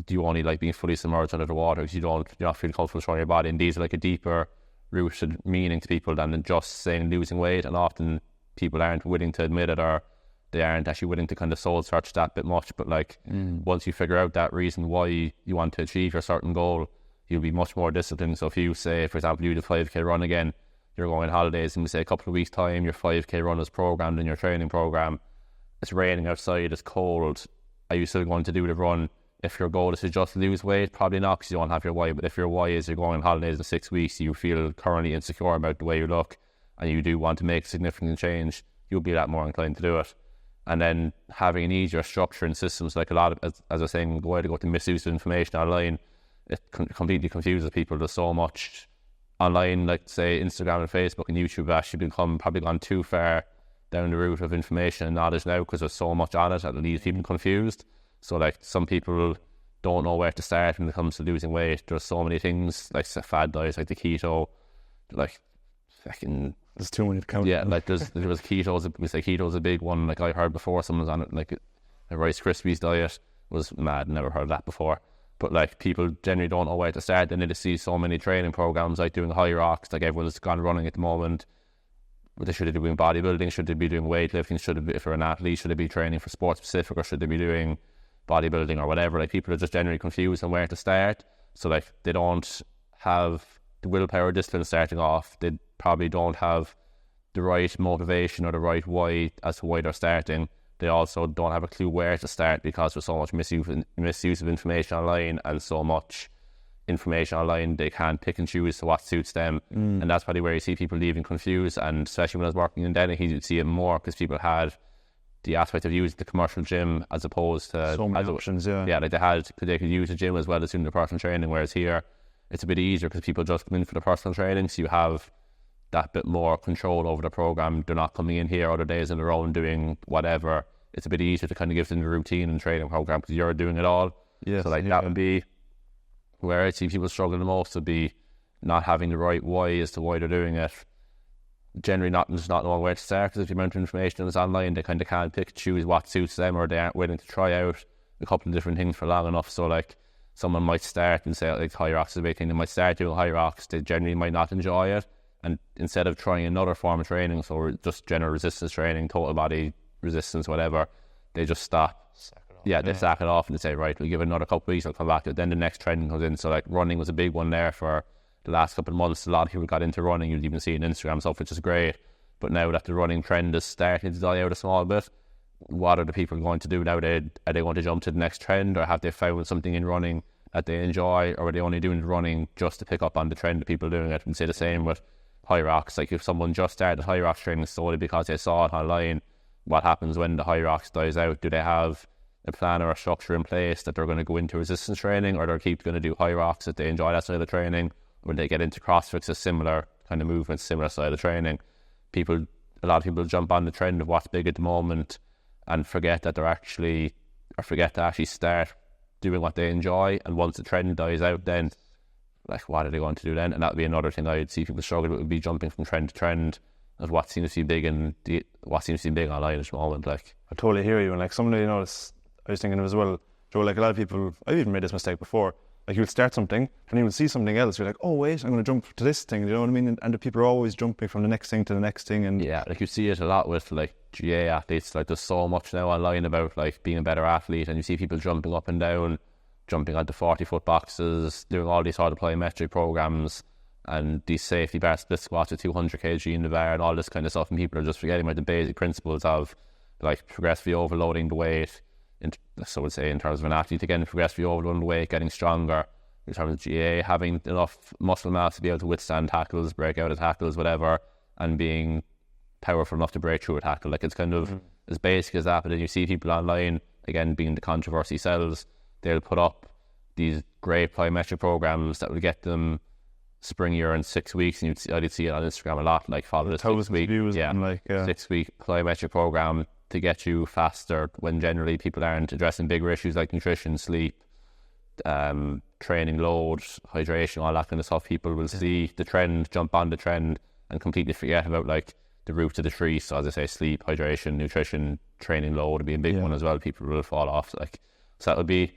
do you only like being fully submerged under the water because you're not feeling comfortable showing your body? And these are like a deeper rooted meaning to people than just saying losing weight. And often people aren't willing to admit it, or they aren't actually willing to kind of soul search that bit much. But like once you figure out that reason why you want to achieve your certain goal, you'll be much more disciplined. So if you say, for example, you do the 5k run again, you're going on holidays, and we say a couple of weeks time your 5k run is programmed in your training program, it's raining outside, it's cold, are you still going to do the run? If your goal is to just lose weight, probably not, because you don't have your why. But if your why is you're going on holidays in 6 weeks, you feel currently insecure about the way you look, and you do want to make significant change, you'll be a lot more inclined to do it. And then having an easier structure and systems, like a lot of, as I was saying, the way to go to misuse of information online, it completely confuses people. There's so much online, like say Instagram and Facebook and YouTube have actually probably gone too far down the route of information and knowledge now, because there's so much on it that it leaves people confused. So like some people don't know where to start when it comes to losing weight. There's so many things like fad diets, like the keto, like fucking. There's too many to count. Yeah, like there was keto. We say keto's a big one. Like I heard before, someone was on it, like a Rice Krispies diet. Was mad. Never heard of that before. But like people generally don't know where to start, and they just see so many training programs like doing high rocks. Like everyone's gone running at the moment. They should be doing bodybuilding? Should they be doing weightlifting? Should they be, if they're an athlete, should they be training for sports specific, or should they be doing bodybuilding or whatever? Like people are just generally confused on where to start. So like they don't have the willpower, discipline starting off. They probably don't have the right motivation or the right why as to why they're starting. They also don't have a clue where to start, because there's so much misuse of information online, and so much information online they can't pick and choose to what suits them. And that's probably where you see people leaving confused. And especially when I was working in Denny, you'd see it more because people had the aspect of using the commercial gym as opposed to so many options. Like they could use the gym as well as doing the personal training, whereas here it's a bit easier because people just come in for the personal training, so you have that bit more control over the program. They're not coming in here other days on their own doing whatever. It's a bit easier to kind of give them the routine and training program because you're doing it all. So like that would be where I see people struggle the most, would be not having the right why as to why they're doing it. Generally not knowing where to start, because if the amount of information is online, they kind of can't pick and choose what suits them, or they aren't willing to try out a couple of different things for long enough. So like someone might start and say like high rocks is a big thing. They might start doing high rocks, they generally might not enjoy it, and instead of trying another form of training, so just general resistance training, total body resistance, whatever, they just stop. They sack it off and they say, right, we'll give it another couple of weeks, I'll come back to it. Then the next trend comes in. So like running was a big one there for the last couple of months. A lot of people got into running. You'll even see in Instagram stuff, which is great. But now that the running trend is starting to die out a small bit, what are the people going to do now? Are they going to jump to the next trend, or have they found something in running that they enjoy, or are they only doing the running just to pick up on the trend of people doing it? And say the same with high rocks. Like if someone just started high rocks training solely because they saw it online, what happens when the high rocks dies out? Do they have a plan or a structure in place that they're going to go into resistance training, or they're keep going to do high rocks if they enjoy that side of the training? When they get into CrossFit, a similar kind of movement, similar side of training. A lot of people jump on the trend of what's big at the moment and forget to actually start doing what they enjoy. And once the trend dies out, then like what are they going to do then? And that would be another thing I'd see people struggle with, would be jumping from trend to trend of what seems to be big what seems to be big online at the moment. Like I totally hear you, and like somebody, I was thinking of as well, Joe, like a lot of people, I've even made this mistake before, like you'll start something and you will see something else, you're like, oh wait, I'm going to jump to this thing, you know what I mean? And the people are always jumping from the next thing to the next thing. And yeah, like you see it a lot with like GA athletes. Like there's so much now online about like being a better athlete, and you see people jumping up and down, jumping onto 40-foot boxes, doing all these sort of plyometric programs and these safety bar split squats with 200 kg in the bar and all this kind of stuff, and people are just forgetting about the basic principles of like progressively overloading the weight, so I would say in terms of an athlete, again, progressively overloading the weight, getting stronger. In terms of GA, having enough muscle mass to be able to withstand tackles, break out of tackles, whatever, and being powerful enough to break through a tackle. Like it's kind of as basic as that. But then you see people online, again, being the controversy sells, they'll put up these great plyometric programs that will get them springier in 6 weeks, and I'd see it on Instagram a lot, like follow this 6 week, 6 week plyometric program to get you faster, when generally people aren't addressing bigger issues like nutrition, sleep, training load, hydration, all that kind of stuff. People will see the trend, jump on the trend, and completely forget about like the root of the tree. So as I say, sleep, hydration, nutrition, training load would be a big one as well. People will fall off. Like so that would be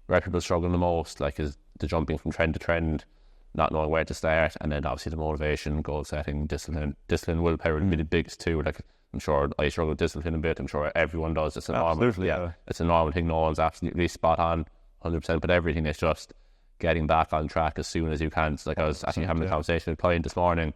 where people struggle the most, like is the jumping from trend to trend, not knowing where to start, and then obviously the motivation, goal setting, discipline, willpower would be the biggest two. Like I'm sure I struggle with discipline a bit. I'm sure everyone does. It's a normal, it's a normal thing. No one's absolutely spot on 100%, but everything is just getting back on track as soon as you can. So like I was actually having a conversation with a client this morning.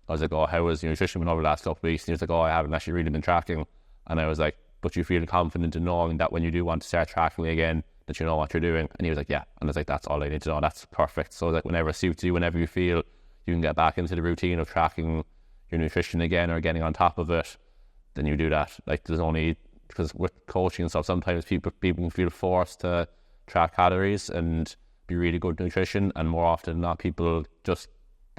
I was like, oh, how was your nutrition been over the last couple of weeks? And he was like, oh, I haven't actually really been tracking. And I was like, but you feel confident in knowing that when you do want to start tracking again, that you know what you're doing? And he was like, yeah. And I was like, that's all I need to know. That's perfect. So like whenever it suits you, whenever you feel you can get back into the routine of tracking your nutrition again or getting on top of it, then you do that. Like there's only, because with coaching and stuff, sometimes people can feel forced to track calories, and be really good nutrition, and more often than not, people just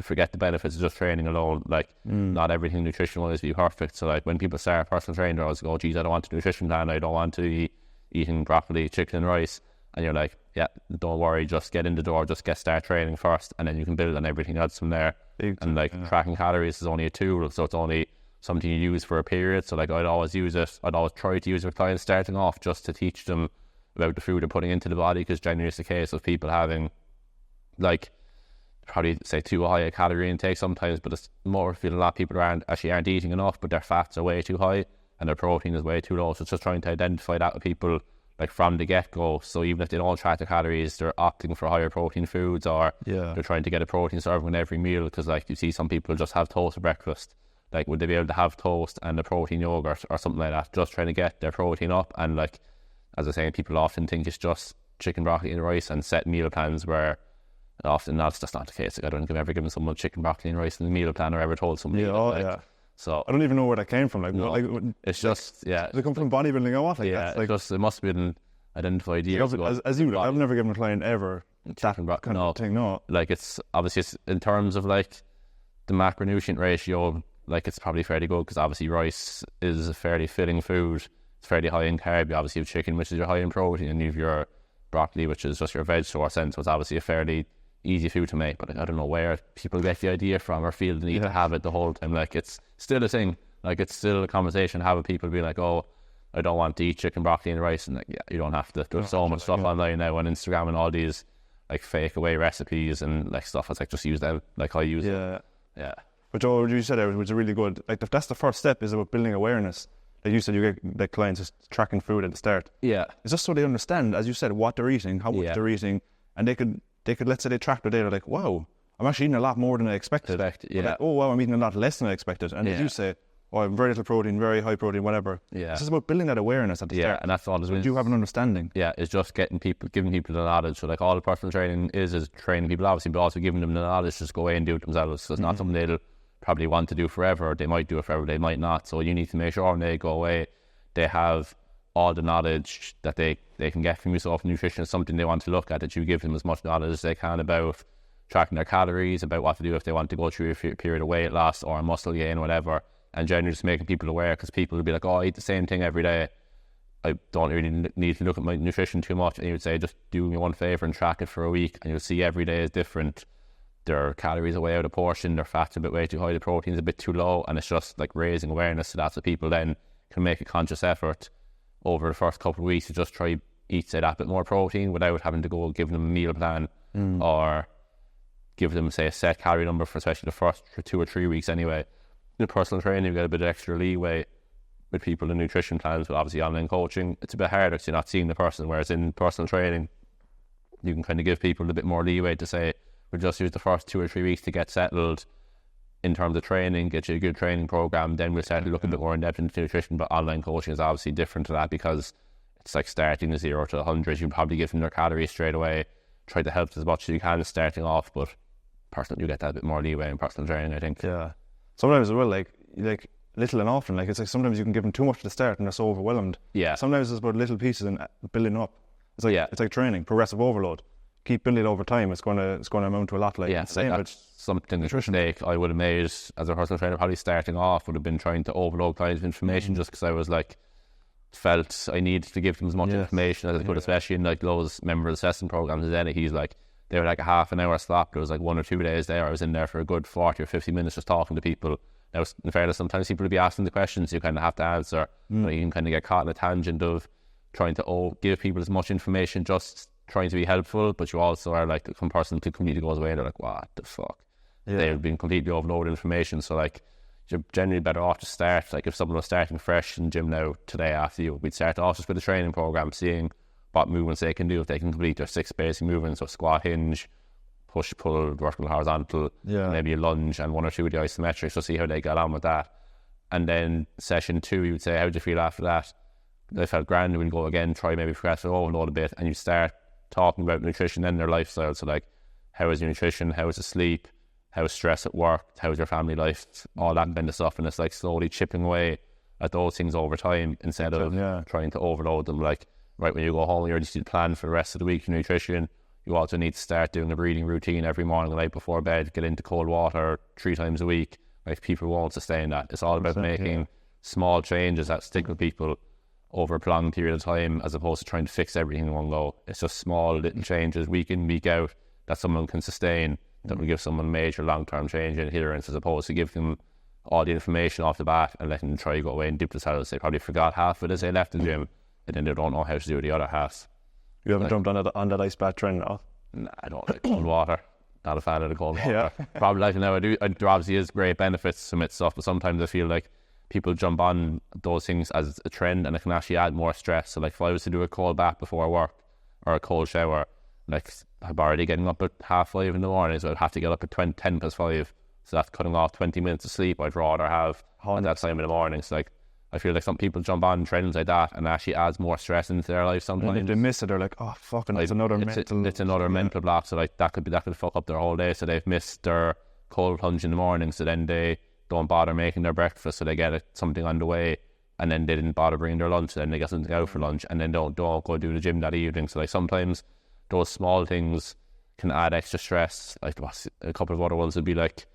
forget the benefits of just training alone. Like, not everything nutrition will always be perfect. So like when people start personal training, they're always go, geez, I don't want a nutrition plan, I don't want to be eating broccoli, chicken and rice. And you're like, yeah, don't worry, just get in the door, just start training first, and then you can build on everything else from there. And like tracking calories is only a tool, so it's only something you use for a period. So like I'd always try to use it with clients starting off, just to teach them about the food they're putting into the body, because generally it's the case of people having like probably say too high a calorie intake sometimes, but it's more feeling a lot of people aren't eating enough, but their fats are way too high and their protein is way too low. So it's just trying to identify that with people like from the get-go. So even if they don't track their calories, they're opting for higher protein foods, or they're trying to get a protein serving with every meal, because like you see some people just have toast for breakfast. Like, would they be able to have toast and a protein yogurt or something like that, just trying to get their protein up? And like, as I was saying, people often think it's just chicken, broccoli and rice and set meal plans, where often that's not the case. Like, I don't think I've ever given someone chicken, broccoli and rice in a meal plan, or ever told somebody So I don't even know where that came from. Like, it's just does it come from bodybuilding or what? Like, like, it must have been identified years ago. As you know, I've never given a client ever that kind of thing. No, like it's obviously in terms of like the macronutrient ratio, like it's probably fairly good, because obviously rice is a fairly filling food. It's fairly high in carb. You obviously have chicken, which is your high in protein, and you have your broccoli, which is just your veg source. And so it's obviously a fairly easy food to make. But like, I don't know where people get the idea from, or feel the need to have it the whole time. Like, it's still a thing. Like, it's still a conversation to have with people. Be like, oh, I don't want to eat chicken, broccoli and rice. And like, yeah, you don't have to. There's so much stuff online now on Instagram and all these like fake away recipes and like stuff. It's like, just use them like I use them. Yeah. But Joe, you said it was a really good, like that's the first step, is about building awareness. Like you said, you get the clients just tracking food at the start. Yeah. It's just so they understand, as you said, what they're eating, how much they're eating, and they could, let's say they track their data, like, wow, I'm actually eating a lot more than I expected. Like, oh wow, I'm eating a lot less than I expected. And as you say, oh, I'm very little protein, very high protein, whatever. Yeah. It's just about building that awareness at the start. And that's all. So you have an understanding. Yeah, it's just giving people the knowledge. So like all the personal training is training people, obviously, but also giving them the knowledge to just go away and do it themselves. So it's not something they'll probably want to do forever, or they might do it forever, they might not. So you need to make sure when they go away, they have all the knowledge that they can get from yourself. Nutrition is something they want to look at, that you give them as much knowledge as they can about tracking their calories, about what to do if they want to go through a period of weight loss or muscle gain, whatever, and generally just making people aware, because people will be like, oh, I eat the same thing every day, I don't really need to look at my nutrition too much. And you would say, just do me one favour and track it for a week, and you'll see every day is different. Their calories are way out of portion, their fat's a bit way too high, the protein's a bit too low, and it's just like raising awareness to that, so people then can make a conscious effort over the first couple of weeks to just try eat, say, that bit more protein without having to go giving them a meal plan or give them, say, a set calorie number for especially the first 2 or 3 weeks anyway. In personal training, you get a bit of extra leeway with people in nutrition plans, but obviously online coaching, it's a bit harder because you're not seeing the person, whereas in personal training, you can kind of give people a bit more leeway to say, we'll just use the first 2 or 3 weeks to get settled in terms of training, get you a good training program, then we'll start to look a bit more in depth into nutrition. But online coaching is obviously different to that, because it's like starting the 0 to 100. You probably give them their calories straight away, try to help as much as you can starting off, but personally you get that a bit more leeway in personal training, I think. Yeah. Sometimes as well, like little and often, like it's like sometimes you can give them too much at the start and they're so overwhelmed. Yeah. Sometimes it's about little pieces and building up. It's like it's like training, progressive overload. Keep building it over time. It's going to amount to a lot. Like same, like that's something nutrition I would have made as a personal trainer, probably starting off, would have been trying to overload clients with information, just because I was like, felt I needed to give them as much information as I could, especially in like those member assessment programs. And then he's like, they were like a half an hour slot. There was like 1 or 2 days there I was in there for a good 40 or 50 minutes just talking to people. Now, in fairness, sometimes people would be asking the questions you kind of have to answer, but you can kind of get caught in a tangent of trying to give people as much information, just trying to be helpful, but you also are like some person who completely goes away and they're like, what the fuck? They've been completely overloaded information. So like, you're generally better off to start, like if someone was starting fresh in the gym now today after you, we'd start off just with a training program, seeing what movements they can do, if they can complete their 6 basic movements, so squat, hinge, push, pull, vertical, horizontal, maybe a lunge, and 1 or 2 of the isometrics, so see how they got on with that. And then session 2, you would say, how did you feel after that? I felt grand, we'll go again, try maybe progressive overload a bit, and you start talking about nutrition and their lifestyle. So like, how is your nutrition, how is the sleep, how is stress at work, how is your family life, all that kind of stuff. And it's like slowly chipping away at those things over time, instead of trying to overload them. Like, right when you go home, you already need to plan for the rest of the week your nutrition, you also need to start doing a breathing routine every morning, the night before bed, get into cold water 3 times a week. Like, people won't sustain that. It's all about making small changes that stick with people over a prolonged period of time, as opposed to trying to fix everything in one go. It's just small little changes week in, week out that someone can sustain, that will give someone major long-term change in adherence, as opposed to giving them all the information off the bat and letting them try to go away and dip themselves. They probably forgot half of it as they left the gym, and then they don't know how to do the other half. You haven't jumped on that ice bath trend, no? Nah, I don't like cold water. Not a fan of the cold water. Probably like now there obviously is great benefits to it stuff, but sometimes I feel like people jump on those things as a trend, and it can actually add more stress. So like, if I was to do a cold bath before work or a cold shower, like, I'm already getting up at 5:30 in the morning, so I'd have to get up at 10 past 5. So that's cutting off 20 minutes of sleep I'd rather have at that time in the morning. So like, I feel like some people jump on trends like that, and it actually adds more stress into their life sometimes. If they miss it, they're like, oh, fucking, it's another mental block. So like, that could fuck up their whole day. So they've missed their cold plunge in the morning, so then they don't bother making their breakfast, so they get something on the way, and then they didn't bother bringing their lunch, then they get something out for lunch, and then don't go do the gym that evening. So like, sometimes those small things can add extra stress. Like, a couple of other ones would be like,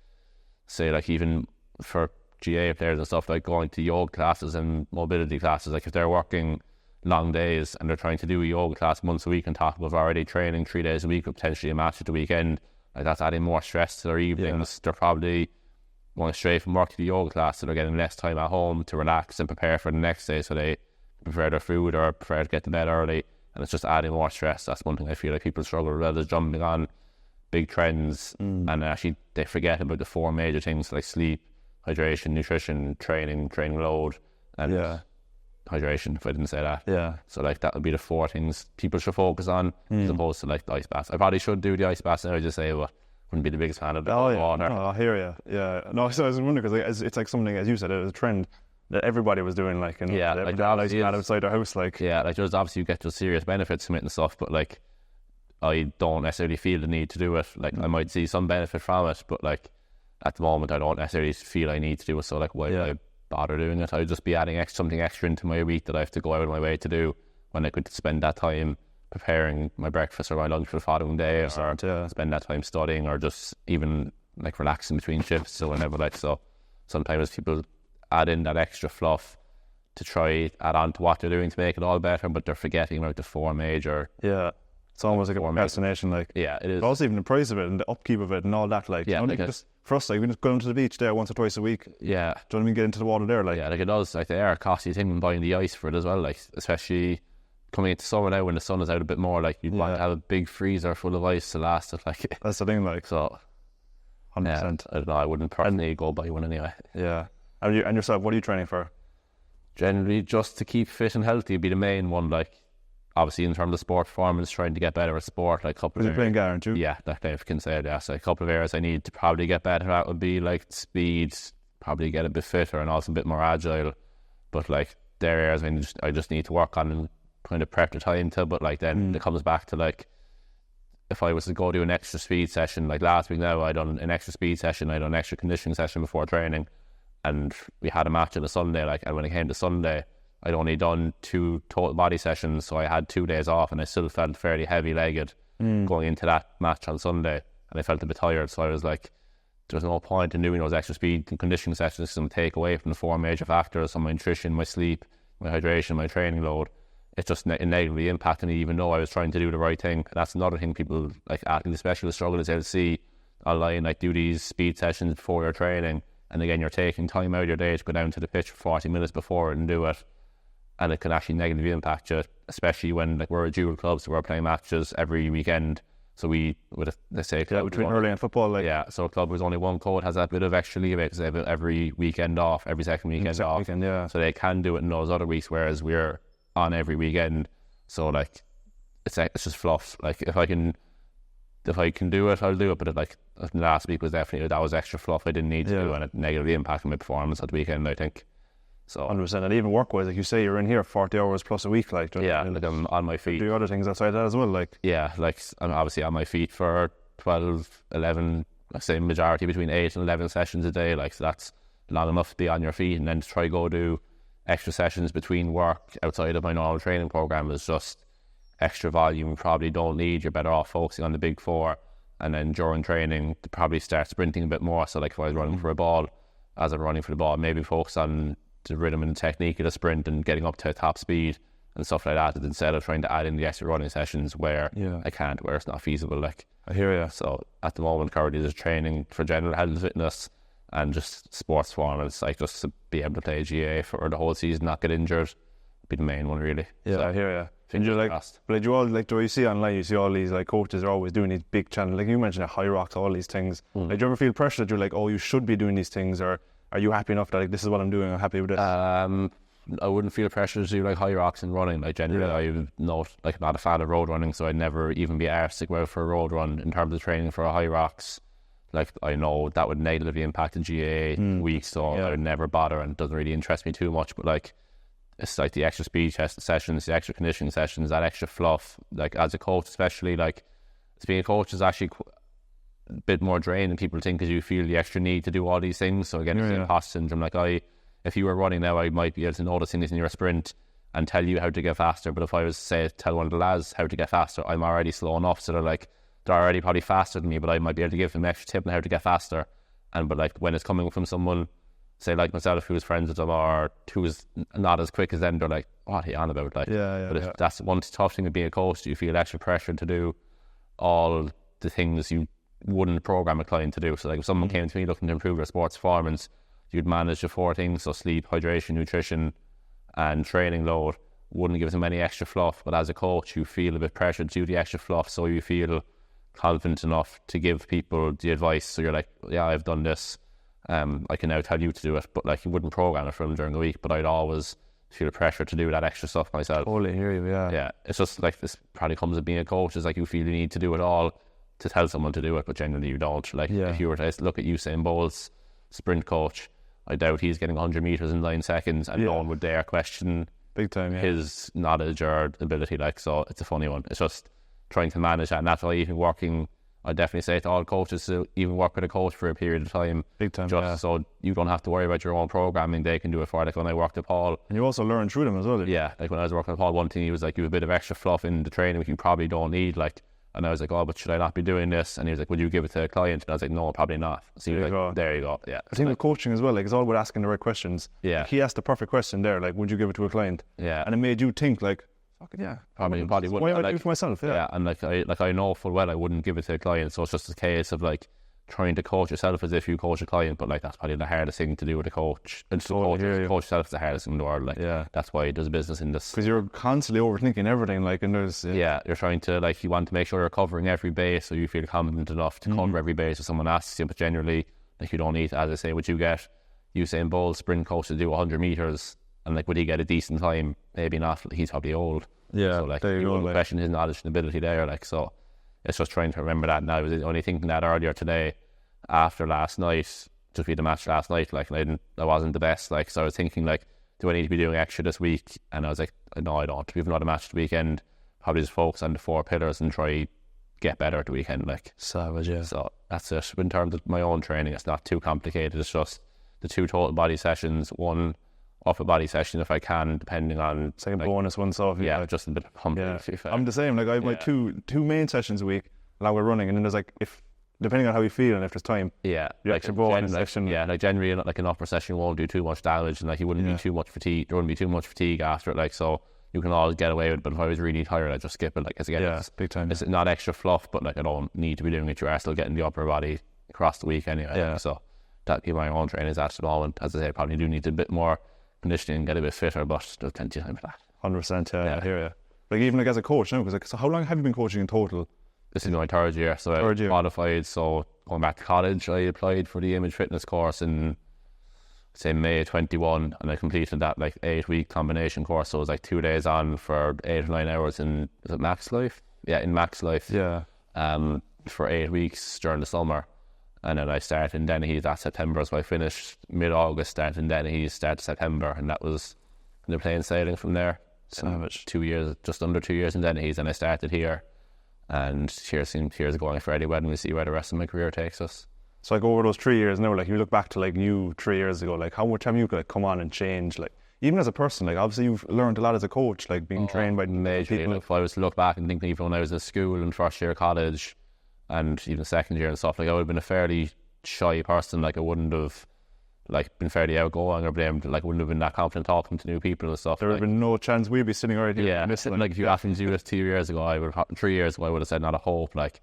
say, like, even for GA players and stuff, like going to yoga classes and mobility classes. Like, if they're working long days and they're trying to do a yoga class once a week on top of already training 3 days a week with potentially a match at the weekend, like, that's adding more stress to their evenings. They're probably going straight from work to the yoga class, so they're getting less time at home to relax and prepare for the next day, so they prepare their food or prefer to get to bed early, and it's just adding more stress. That's one thing I feel like people struggle with, is jumping on big trends and actually they forget about the 4 major things, like sleep, hydration, nutrition, training load, and hydration, if I didn't say that. Yeah. So like, that would be the 4 things people should focus on, as opposed to like the ice baths. I probably should do the ice baths now, I just say, but wouldn't be the biggest fan of the water. No, I hear you. Yeah. No, so I was wondering, because it's like something, as you said, it was a trend that everybody was doing, like, and like outside their house, like. Yeah, like, there's obviously, you get those serious benefits from it and stuff, but like, I don't necessarily feel the need to do it. Like, I might see some benefit from it, but like, at the moment I don't necessarily feel I need to do it. So like, why would I bother doing it? I would just be adding something extra into my week that I have to go out of my way to do, when I could spend that time preparing my breakfast or my lunch for the following day, or spend that time studying, or just even like relaxing between shifts or whenever. Like, so sometimes people add in that extra fluff to try add on to what they're doing to make it all better, but they're forgetting about the 4 major. Yeah. It's almost like a procrastination, like. Yeah, it is. But also even the price of it and the upkeep of it and all that, like. Yeah, like, just for us, like, we just go down to the beach there once or twice a week. Yeah. Do you know what I mean? Get into the water there, like. Yeah, like, it does. Like, they are a costly thing when buying the ice for it as well, like, especially coming into summer now when the sun is out a bit more, like, you'd want to have a big freezer full of ice to last it, like. That's the thing, like. So, 100%. I don't know, I wouldn't personally go buy one anyway. Yeah. And yourself, what are you training for? Generally, just to keep fit and healthy would be the main one, like. Obviously, in terms of sport performance, trying to get better at sport, like, a couple of areas. You're playing guard, aren't you? Yeah, that kind of can say that. So a couple of areas I need to probably get better at would be like speed, probably get a bit fitter and also a bit more agile. But like, there are areas I just need to work on and kind of prep the time to. But like, then it comes back to like, if I was to go do an extra speed session, like last week now, I done an extra speed session, I done an extra conditioning session before training, and we had a match on a Sunday. Like, and when it came to Sunday, I'd only done 2 total body sessions, so I had 2 days off, and I still felt fairly heavy-legged going into that match on Sunday, and I felt a bit tired. So I was like, there's no point in doing those extra speed and conditioning sessions, because I'm take away from the 4 major factors: on my nutrition, my sleep, my hydration, my training load. It's just negatively impacting me, even though I was trying to do the right thing. And that's another thing people, like athletes especially, struggle is they'll see online, like, do these speed sessions before your training, and again, you're taking time out of your day to go down to the pitch for 40 minutes before and do it. And it can actually negatively impact you, especially when, like, we're a dual club, so we're playing matches every weekend. So we would, let's say, between early and football, like. Yeah, so a club with only one code has that bit of extra leeway, because they have every weekend off, every second weekend off. So they can do it in those other weeks, whereas we're on every weekend. So like, it's just fluff. Like, if I can do it, I'll do it. But like, last week was definitely, that was extra fluff I didn't need to do, and it negatively impacted my performance at the weekend, I think. So 100%, and even work-wise, like you say, you're in here 40 hours plus a week, like. Yeah, like, I'm on my feet. Do other things outside that as well, like. Yeah, like, I'm obviously on my feet for 12, 11, I say majority between 8 and 11 sessions a day. Like, so that's long enough to be on your feet, and then to try go do extra sessions between work outside of my normal training program is just extra volume you probably don't need. You're better off focusing on the big four, and then during training to probably start sprinting a bit more. So like if I was running for a ball, as I'm running for the ball, maybe focus on the rhythm and the technique of the sprint and getting up to top speed and stuff like that, instead of trying to add in the extra running sessions where I can't, where it's not feasible. Like, I hear you. So at the moment, currently just training for general health and fitness and just sports performance, like just to be able to play GA for the whole season, not get injured, be the main one really. Yeah, so, I hear you. And you're like, but you all like, do you see online? You see all these like coaches are always doing these big channels, like you mentioned, high rocks, all these things. Like, do you ever feel pressure that you're like, oh, you should be doing these things, or are you happy enough that like this is what I'm doing? I'm happy with this. I wouldn't feel pressure to do like high rocks and running. Like generally, I'm not a fan of road running, so I'd never even be arsed to go out for a road run. In terms of training for a high rocks, like I know that would negatively impact the GA week, so I would never bother, and it doesn't really interest me too much. But like, it's like the extra speed test sessions, the extra conditioning sessions, that extra fluff. Like as a coach, especially, like being a coach is actually a bit more draining than people think, because you feel the extra need to do all these things. So again, it's the imposter syndrome. Like if you were running now, I might be able to notice things in your sprint and tell you how to get faster. But if I was to say, tell one of the lads how to get faster, I'm already slow enough. So they're already probably faster than me, but I might be able to give them an extra tip on how to get faster. But like when it's coming from someone, say like myself, who's friends with them or who's not as quick as them, they're like, what are you on about? Like, that's one tough thing of being a coach. You feel extra pressure to do all the things you wouldn't program a client to do. So like if someone came to me looking to improve their sports performance, you'd manage the 4 things, so sleep, hydration, nutrition and training load. Wouldn't give them any extra fluff, but as a coach you feel a bit pressured to do the extra fluff, so you feel confident enough to give people the advice. So you're like, yeah, I've done this, I can now tell you to do it. But like, you wouldn't program it for them during the week, but I'd always feel pressure to do that extra stuff myself. Totally hear you. Yeah, it's just like, this probably comes with being a coach, is like you feel you need to do it all to tell someone to do it, but generally you don't. Like if you were to look at Usain Bolt's sprint coach, I doubt he's getting 100 metres in 9 seconds, and no one would dare question big time his knowledge or ability. Like, so it's a funny one. It's just trying to manage that, and that's why even working, I definitely say to all coaches to even work with a coach for a period of time. Big time, just so you don't have to worry about your own programming. They can do it for you. Like when I worked with Paul. And you also learn through them as well. Yeah, like when I was working with Paul, one thing he was like, you have a bit of extra fluff in the training which you probably don't need. Like, and I was like, oh, but should I not be doing this? And he was like, would you give it to a client? And I was like, no, probably not. So there you go. Yeah. I think with coaching as well, like, it's all about asking the right questions. Yeah. Like, he asked the perfect question there, like, would you give it to a client? Yeah. And it made you think, like, fuck it, yeah. Probably wouldn't. Why would I do it for myself? Yeah. And like I know full well I wouldn't give it to a client. So it's just a case of like trying to coach yourself as if you coach a client, but like that's probably the hardest thing to do with a coach. And to coach yourself is the hardest thing in the world. Like, that's why there's business in this. Because you're constantly overthinking everything. Like, and there's you're trying to, like, you want to make sure you're covering every base, so you feel confident enough to cover every base if someone asks you. But generally, like, you don't need, as I say, would you get Usain Bolt sprint coach to do 100 meters, and like, would he get a decent time? Maybe not. He's probably old. Yeah. So like, you wouldn't question his knowledge and ability there. Like, so it's just trying to remember that. And I was only thinking that earlier today, after last night, just be the match last night, like, and I wasn't the best, like, so I was thinking, like, do I need to be doing extra this week? And I was like, no, I don't. We've not a match the weekend, probably just focus on the 4 pillars and try get better at the weekend, like. Savage, yeah. So that's it. In terms of my own training, it's not too complicated. It's just the 2 total body sessions, 1 upper body session if I can, depending on, it's like a bonus one, so just a bit of pumping. I'm the same. Like, I have my two main sessions a week along with running, and then there's like, if depending on how you feel and if there's time, like generally, like an upper session won't do too much damage, and like you wouldn't be too much fatigue. There wouldn't be too much fatigue after it, like, so you can always get away with it. But if I was really tired, I'd just skip it. Like, it's big time. It's not extra fluff, but like, I don't need to be doing it. You are still getting the upper body across the week anyway. Like, so that'd be my own training at the moment. As I say, I probably do need a bit more conditioning and get a bit fitter, but there's plenty of time for that. 100%. I hear you. Like, even like as a coach now, because like, so how long have you been coaching in total? This is my 3rd year, so I qualified. So going back to college, I applied for the image fitness course in, say, May 21, and I completed that like 8-week combination course. So it was like 2 days on for 8 or 9 hours in, is it Max Life? Yeah, in Max Life. Yeah. For 8 weeks during the summer, and then I started in Dennehy's that September. So I finished mid-August, started in Dennehy's, started September, and that was the plain sailing from there. Savage. 2 years, just under 2 years in Dennehy's, and I started here. And here's going for anywhere, and we'll see where the rest of my career takes us. So like over those 3 years now, like you look back to like you 3 years ago, like how much have you like come on and change? Like even as a person, like obviously you've learned a lot as a coach, like being trained by majorly. people. Like, if I was to look back and think even when I was in school and first year of college and even second year and stuff, like I would have been a fairly shy person. Like I wouldn't have like been fairly outgoing or been like wouldn't have been that confident talking to new people and stuff. There would have been no chance we'd be sitting right here. Yeah, like if you asked me to do this 2 years ago, 3 years ago, I would have said not a hope. Like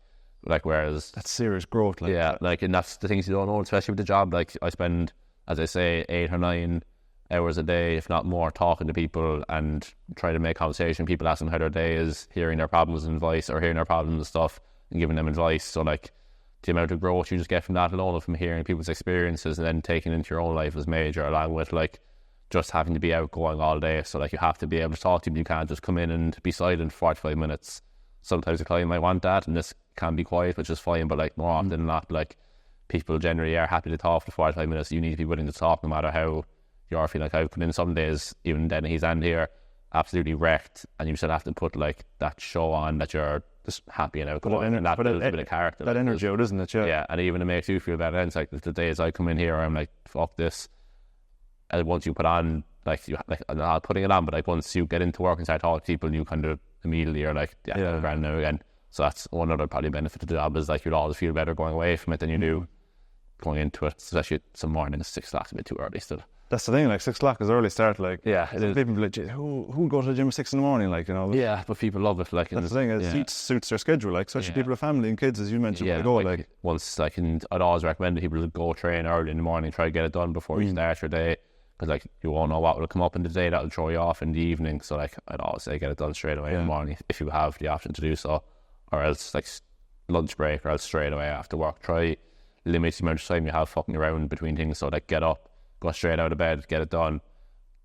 whereas that's serious growth. Like, yeah, like, and that's the things you don't know, especially with the job. Like I spend, as I say, 8 or 9 hours a day, if not more, talking to people and trying to make conversation. People asking how their day is, hearing their problems and advice, or hearing their problems and stuff and giving them advice. So like the amount of growth you just get from that alone, from hearing people's experiences and then taking it into your own life is major, along with like just having to be outgoing all day. So like you have to be able to talk to people. You can't just come in and be silent for 45 minutes. Sometimes a client might want that, and this can be quiet, which is fine, but like more often than not, like people generally are happy to talk for 45 minutes. You need to be willing to talk no matter how you are feeling. Like I've come in some days, even then he's in here, absolutely wrecked, and you still have to put like that show on that you're just happy and outgoing, and that builds a bit of character. That energy out, isn't it? Yeah, and even it makes you feel better. And it's like the days I come in here, I'm like, fuck this. And once you put on, like, you like, I'm not putting it on, but like once you get into work and start talking to people, you kind of immediately are like, yeah, grand now again. So that's one other probably benefit of the job, is like you'll always feel better going away from it than you do going into it. Especially some mornings, 6 o'clock's a bit too early still. That's the thing, like 6 o'clock is early start. Like, yeah, it is. People be like, who go to the gym at 6 in the morning? Like, you know. Yeah, but people love it. Like, that's the thing, it suits their schedule. Like, especially people with family and kids, as you mentioned. Yeah, go, like once like, and I'd always recommend people to go train early in the morning, try to get it done before you start your day, because like you won't know what will come up in the day that'll throw you off in the evening. So like I'd always say get it done straight away in the morning if you have the option to do so, or else like lunch break, or else straight away after work. Try limit the amount of time you have fucking around between things. So like get up, go straight out of bed, get it done,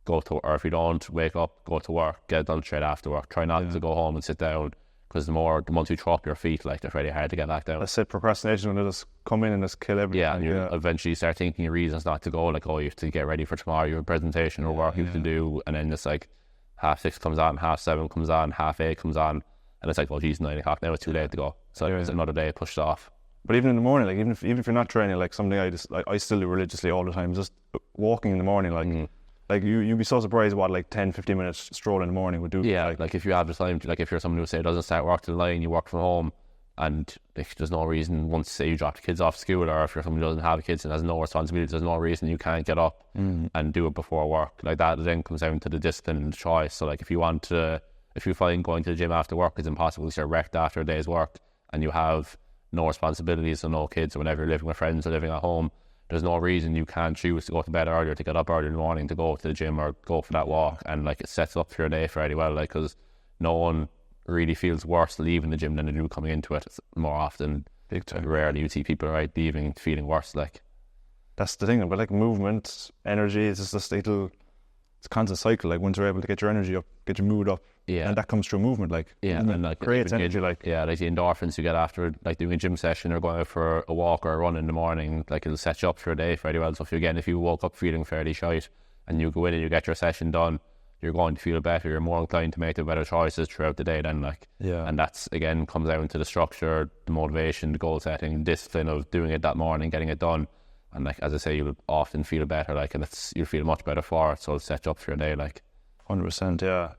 go to, or if you don't wake up, go to work, get it done straight after work. Try not to go home and sit down, because the once you throw up your feet, like they're really hard to get back down. That's it, procrastination will just come in and just kill everything. Yeah, and you eventually start thinking of reasons not to go, like, oh, you have to get ready for tomorrow, you have a presentation or work you have to do, and then it's like 6:30 comes on, 7:30 comes on, 8:30 comes on, and it's like, oh geez, 9 o'clock now, it's too late to go. So it's another day pushed off. But even in the morning, like even if you're not training, like something I still do religiously all the time, just walking in the morning, like like you'd be so surprised what like 10-15 minutes stroll in the morning would do. Yeah, like if you have the time, like if you're someone who say doesn't start work till 9, you work from home, and like, there's no reason, once say you drop the kids off school, or if you're someone who doesn't have kids and has no responsibilities, there's no reason you can't get up and do it before work. Like that then comes down to the discipline and the choice. So like if you find going to the gym after work is impossible because you're wrecked after a day's work and you have no responsibilities, or no kids, or whenever you're living with friends or living at home, there's no reason you can't choose to go to bed earlier, to get up early in the morning, to go to the gym or go for that walk. And like it sets up for your day fairly well, like, because no one really feels worse leaving the gym than they do coming into it. It's more often, big time, rarely you see people leaving feeling worse. Like that's the thing, but like movement, energy, it's just it's a constant cycle. Like once you're able to get your energy up, get your mood up, and that comes through movement. Like and like creates energy. Like the endorphins you get after like doing a gym session or going out for a walk or a run in the morning, like it'll set you up for a day fairly well. So if you woke up feeling fairly shite and you go in and you get your session done, you're going to feel better. You're more inclined to make the better choices throughout the day then. Like and that's again comes down to the structure, the motivation, the goal setting, discipline of doing it that morning, getting it done. And like as I say, you'll often feel better, like, and you'll feel much better for it. So it'll set you up for your day, like 100%. Yeah.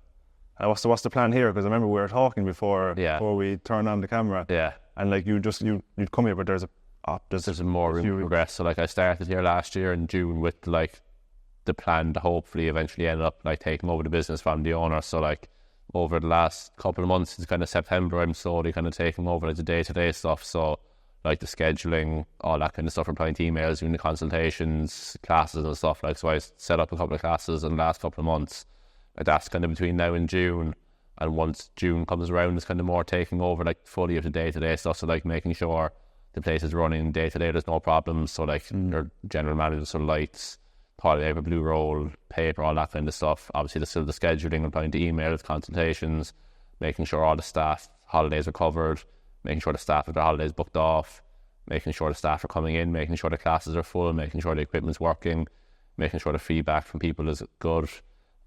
And what's the plan here? Because I remember we were talking before we turned on the camera. Yeah. And like you'd come here, but there's more room to progress. So like I started here last year in June with like the plan to hopefully eventually end up like taking over the business from the owner. So like over the last couple of months, it's kind of September, I'm slowly kind of taking over like the day-to-day stuff. So like the scheduling, all that kind of stuff, replying to emails, doing the consultations, classes and stuff. Like, so I set up a couple of classes in the last couple of months. Like that's kind of between now and June. And once June comes around, it's kind of more taking over like fully of the day-to-day stuff. So like making sure the place is running day-to-day, there's no problems. So like your general managers, so lights, toilet paper, blue roll, paper, all that kind of stuff. Obviously there's still the scheduling, replying to emails, consultations, making sure all the staff holidays are covered, making sure the staff have their holidays booked off, making sure the staff are coming in, making sure the classes are full, making sure the equipment's working, making sure the feedback from people is good.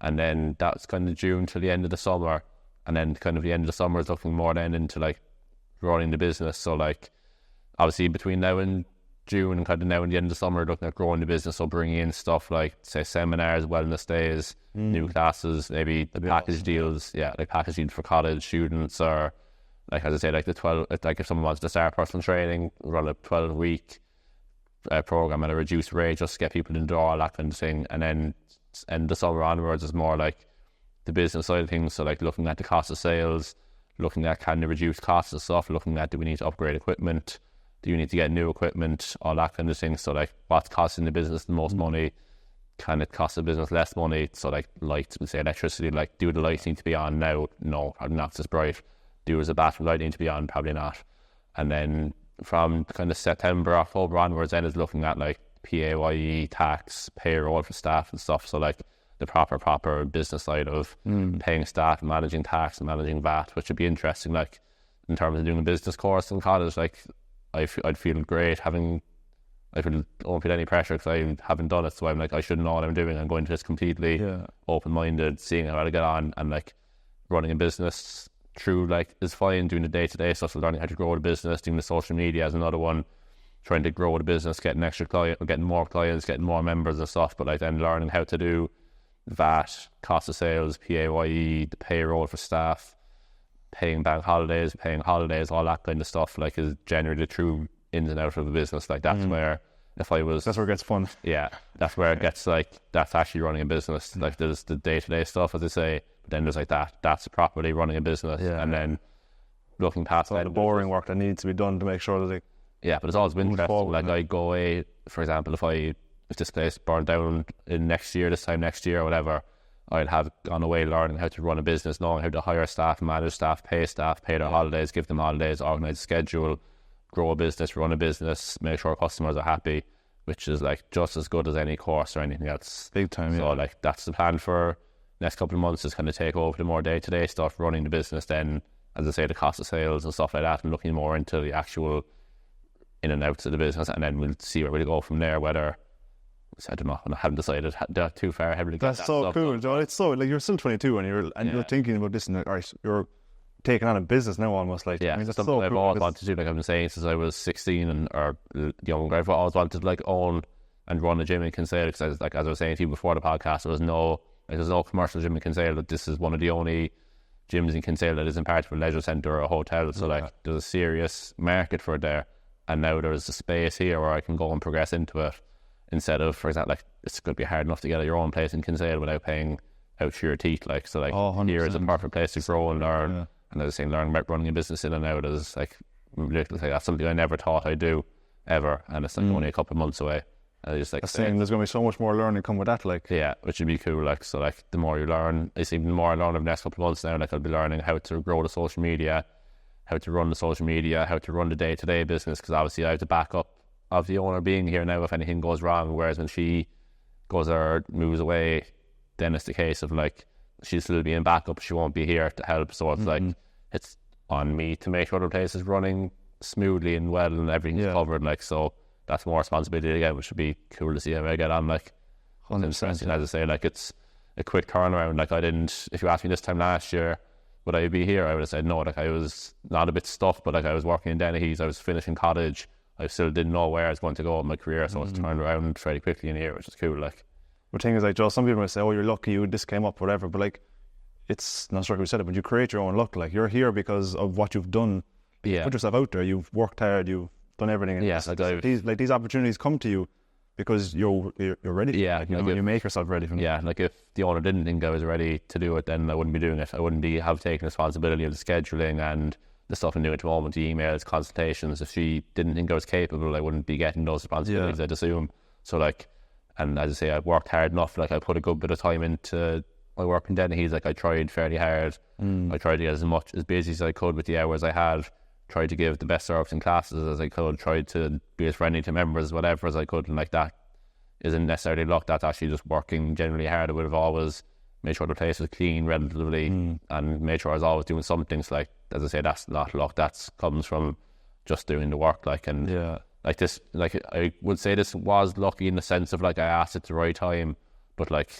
And then that's kind of June till the end of the summer. And then kind of the end of the summer is looking more then into like running the business. So like obviously between now and June and kind of now in the end of the summer looking at growing the business, so bringing in stuff like, say, seminars, wellness days, new classes, maybe the package deals, like package deals for college students, or like, as I say, like the 12, like if someone wants to start personal training, run a 12-week program at a reduced rate just to get people in the door, that kind of thing. And then end the summer onwards is more like the business side of things, so like looking at the cost of sales, looking at kind of reduce costs of stuff, looking at do we need to upgrade equipment, do you need to get new equipment, all that kind of thing. So like what's costing the business the most money, kind of cost the business less money. So like lights, we say electricity, like do the lights need to be on now? No, probably not, it's bright. Does the bathroom light need to be on? Probably not. And then from kind of September, October onwards, then is looking at like PAYE, tax, payroll for staff and stuff. So like the proper business side of paying staff, managing tax, and managing VAT, which would be interesting. Like in terms of doing a business course in college, like I'd feel great I don't feel any pressure because I haven't done it. So I'm like, I should know what I'm doing. I'm going to this completely open-minded, seeing how to get on, and like running a business through like is fine. Doing the day-to-day stuff, so learning how to grow the business, doing the social media is another one. Trying to grow the business, getting extra client, getting more clients, getting more members and stuff. But like then learning how to do VAT, cost of sales, PAYE, the payroll for staff, paying bank holidays, all that kind of stuff, like is generally the true ins and outs of the business. Like that's where that's where it gets fun. Yeah, that's where it gets like, that's actually running a business. Like there's the day-to-day stuff, as I say, but then there's like that's properly running a business. And then looking past all the boring work that needs to be done to make sure that but it's always been interesting. Like I go away, for example, if this place burned down in this time next year or whatever, I'd have gone away learning how to run a business, knowing how to hire staff, manage staff, pay their holidays, give them holidays, organise a schedule, grow a business, run a business, make sure customers are happy, which is like just as good as any course or anything else. Big time, So like that's the plan for next couple of months, is kind of take over the more day-to-day stuff, running the business, then, as I say, the cost of sales and stuff like that, and looking more into the actual in and outs of the business, and then we'll see where we go from there. Whether, I don't know, I haven't decided too far ahead. That's so cool, Joe. It's so like you're still 22 and you're thinking about this, and like, all right, you're taking on a business now almost. Like, I mean, that's something I've always wanted to do. Like I've been saying since I was 16 or younger, I've always wanted to like own and run a gym in Kinsale, because as I was saying to you before the podcast, there's no commercial gym in Kinsale. But this is one of the only gyms in Kinsale that isn't part of a leisure centre or a hotel. So like there's a serious market for it there. And now there's a space here where I can go and progress into it, instead of, for example, like it's going to be hard enough to get your own place in Kinsale without paying out your teeth. Like, so like here is a perfect place to grow and learn. And as I was saying, learning about running a business in and out is like that's something I never thought I'd do ever, and it's like only a couple of months away. And I just like saying there's going to be so much more learning come with that. Like, which would be cool. Like, so like the more you learn, it's even the more I learn over the next couple of months now. Like I'll be learning how to grow the social media, how to run the social media, how to run the day-to-day business, because obviously I have the backup of the owner being here now if anything goes wrong, whereas when she goes or moves away, then it's the case of like she'll still be in backup, she won't be here to help. So it's like it's on me to make sure the place is running smoothly and well and everything's covered. Like, so that's more responsibility again, which would be cool to see how I get on. Like 100%. As I say, like it's a quick turnaround. Like if you asked me this time last year would I be here, I would have said no. Like I was not a bit stuffed, but like I was working in Dennehy's, I was finishing college, I still didn't know where I was going to go in my career, so I was turned around fairly quickly in here, which is cool. Like, the thing is, like, Joe, some people might say, oh, you're lucky this came up, whatever, but like, it's not sure who said it, but you create your own luck. Like, you're here because of what you've done. You put yourself out there, you've worked hard, you've done everything. And these opportunities come to you because you're ready. Like, you make yourself ready for them. Like if the owner didn't think I was ready to do it, then I wouldn't be doing it. I wouldn't have taken responsibility of the scheduling and the stuff I'm doing at the moment, the emails, consultations. If she didn't think I was capable, I wouldn't be getting those responsibilities, I'd assume. So like, and as I say, I've worked hard enough. Like I put a good bit of time into my work in Dennehy's. Like I tried fairly hard. I tried to get as busy as I could with the hours I had. Tried to give the best service in classes as I could. Tried to be as friendly to members, whatever as I could. And like that isn't necessarily luck. That's actually just working generally hard. I would have always made sure the place was clean relatively, and made sure I was always doing something. So like, as I say, that's not luck. That comes from just doing the work. Like, and like this, like I would say this was lucky in the sense of like I asked at the right time, but like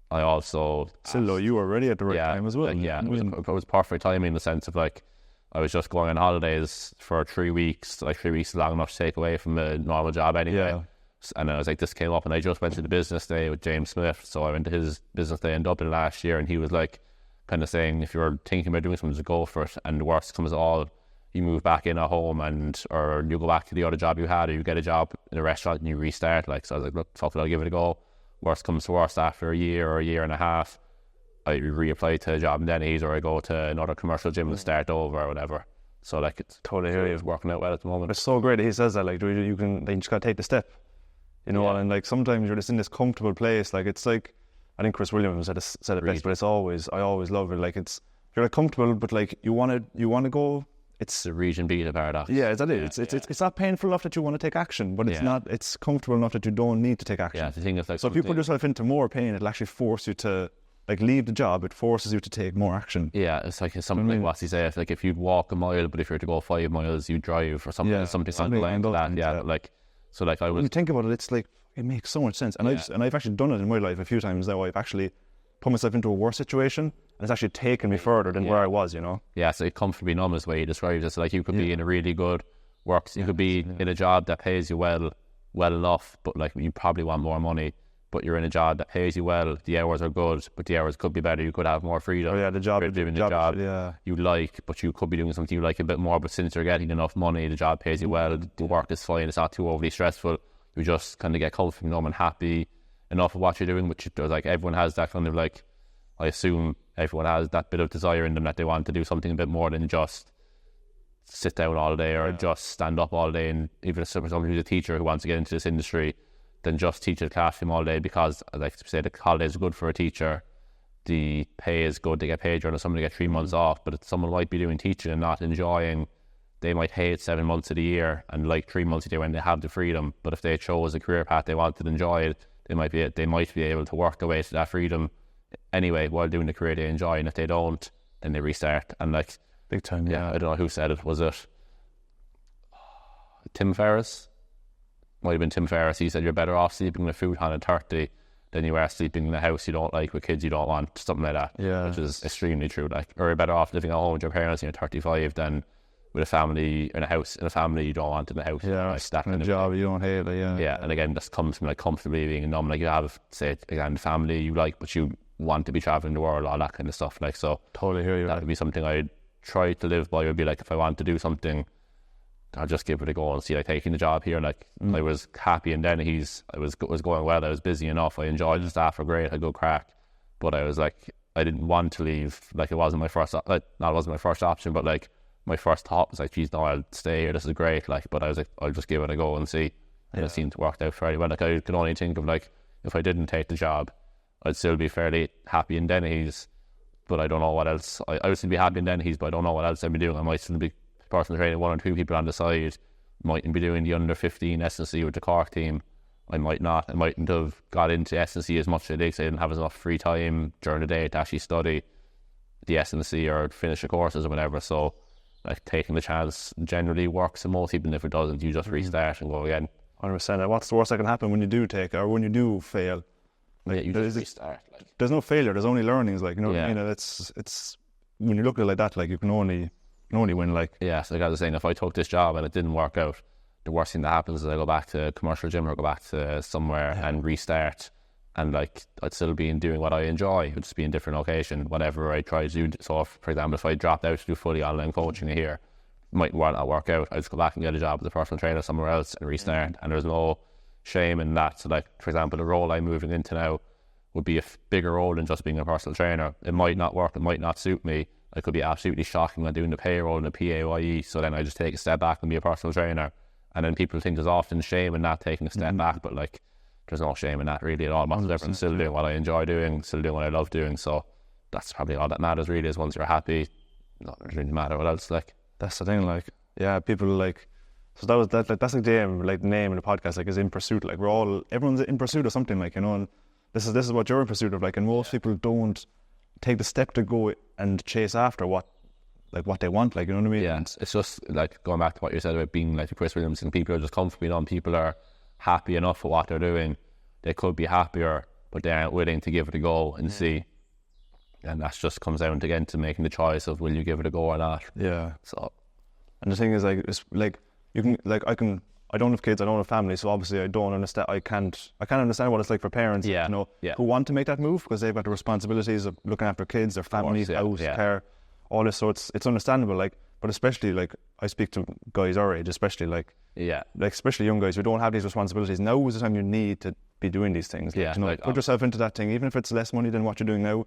I also still though you were ready at the right time as well. Like, it was perfect timing in the sense of like I was just going on holidays for 3 weeks. Like 3 weeks is long enough to take away from a normal job anyway. Yeah. And I was like, this came up, and I just went to the business day with James Smith. So I went to his business day in Dublin last year, and he was like, kind of saying, if you're thinking about doing something, just go for it. And the worst comes all, you move back in at home, or you go back to the other job you had, or you get a job in a restaurant and you restart. Like, so I was like, look, fuck it, I'll give it a go. Worst comes to worst, after a year or a year and a half, I reapply to a job in Denny's, or I go to another commercial gym and start over or whatever. So like, it's totally hear you. It's working out well at the moment. It's so great that he says that. Like, you just gotta take the step, you know. And like, sometimes you're just in this comfortable place. Like, it's like, I think Chris Williams said it best, but I always love it. Like, it's, you're like comfortable, but like you want to go. It's the region beta paradox. Yeah, is that it? It's not painful enough that you want to take action, but it's not. It's comfortable enough that you don't need to take action. Yeah, the thing is, like, so if you put yourself into more pain, it'll actually force you to like leave the job. It forces you to take more action. Yeah, it's like something like what he said. Like, if you'd walk a mile, but if you were to go 5 miles, you drive, or something. Something like that. Yeah, like, so like I was. When you think about it, it's like, it makes so much sense. And I've actually done it in my life a few times now. I've actually put myself into a worse situation, and it's actually taken me further than where I was, you know. Yeah, so comfortably numb is the way you described it. So like, you could be in a really good work, you could be in a job that pays you well enough, but like, you probably want more money, but you're in a job that pays you well, the hours are good, but the hours could be better, you could have more freedom. Oh yeah, the job, you're doing the job you like, but you could be doing something you like a bit more, but since you're getting enough money, the job pays you well, the work is fine, it's not too overly stressful, you just kind of get comfortable, numb and happy enough of what you're doing, which there's like, everyone has that kind of like, I assume everyone has that bit of desire in them that they want to do something a bit more than just sit down all day or just stand up all day. And even if somebody who's a teacher who wants to get into this industry, then just teach at a classroom all day, because I like to say the holidays are good for a teacher. The pay is good, they get paid during the summer, they get 3 months off. But if someone might be doing teaching and not enjoying, they might hate 7 months of the year and like 3 months a year when they have the freedom. But if they chose a career path they wanted to enjoy it, they might be able to work their way to that freedom anyway while doing the career they enjoy. And if they don't, then they restart. And like, big time. Yeah, I don't know who said it. Was it Tim Ferriss? Might have been Tim Ferriss. He said, you're better off sleeping in a futon at 30 than you are sleeping in a house you don't like with kids you don't want, something like that. Yeah, which is extremely true. Like, or you're better off living at home with your parents when you're 35 than with a family in a family you don't want in a house. Yeah, like that kind of job you don't hate. Yeah, and again, this comes from like comfortably being numb. Like, you have, say, again, the family you like, but you want to be traveling the world, all that kind of stuff. Like, so totally hear you. That would be something I'd try to live by. Would be like, if I want to do something, I'll just give it a go and see. Like, taking the job here, like I was happy in Denny's. I was going well. I was busy enough. I enjoyed the staff were great. I go crack, but I was like, I didn't want to leave. Like, it wasn't my first. It wasn't my first option, but like, my first thought was like, geez, no, I'll stay here. This is great. Like, but I was like, I'll just give it a go and see. And it seemed to work out fairly well. Like, I can only think of like, if I didn't take the job, I'd still be fairly happy in Denny's, but I don't know what else. I would still be happy in Denny's, but I don't know what else I'd be doing. I might still be personal training 1 or 2 people on the side. Mightn't be doing the under 15 S&C with the Cork team. I might not. I mightn't have got into S&C as much as I did, because I didn't have enough free time during the day to actually study the S&C or finish the courses or whatever. So, like, taking the chance generally works for most people, and if it doesn't, you just restart and go again. 100%. What's the worst that can happen when you do take it, or when you do fail? Like, you just restart. Like, there's no failure. There's only learnings. Like, you know, what I mean? It's when you look at it like that, like, you can only win. Like, yeah. So like I was saying, if I took this job and it didn't work out, the worst thing that happens is I go back to a commercial gym or go back to somewhere and restart, and like, I'd still be doing what I enjoy. It'd just be in different location. Whatever I try to do. So, for example, if I dropped out to do fully online coaching here, might not work out. I'd just go back and get a job as a personal trainer somewhere else and restart. And there's no shame in that. So, like, for example, the role I'm moving into now would be a bigger role than just being a personal trainer. It might not work. It might not suit me. I could be absolutely shocking on doing the payroll and the PAYE. So then I just take a step back and be a personal trainer. And then people think there's often shame in not taking a step back, but like, there's no shame in that really at all. What's the difference? Still doing what I enjoy doing, still doing what I love doing. So that's probably all that matters really, is once you're happy, not really matter what else. Like, that's the thing. Like, yeah, people like, so that was that. Like, that's like the name of the podcast. Like, is in pursuit. Like, everyone's in pursuit of something. Like, you know, and this is what you're in pursuit of. Like, and most people don't take the step to go and chase after what they want. Like, you know what I mean? Yeah, it's just like going back to what you said about being like Chris Williams, and people are just comfortable on. People are happy enough with what they're doing. They could be happier, but they aren't willing to give it a go and see. And that just comes down again to making the choice of will you give it a go or not. Yeah. So, and the thing is, like, it's like you can, like, I don't have kids, I don't have family, so obviously I don't understand. I can't understand what it's like for parents, who want to make that move because they've got the responsibilities of looking after kids, their family, house, care, all this. So it's understandable. Like, but especially like I speak to guys our age, especially like especially young guys who don't have these responsibilities. Now is the time you need to be doing these things. Like, put yourself into that thing, even if it's less money than what you're doing now.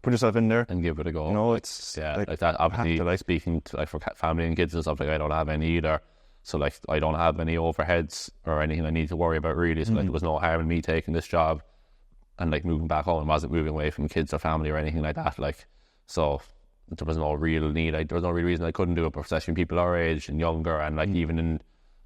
Put yourself in there and give it a go. It's like that. Obviously, speaking to, like, for family and kids and stuff, like, I don't have any either. So like I don't have any overheads or anything I need to worry about really. So like there was no harm in me taking this job and like moving back home. I wasn't moving away from kids or family or anything like that. Like, so there was no real need. There was no real reason I couldn't do it, especially people our age and younger, and like even in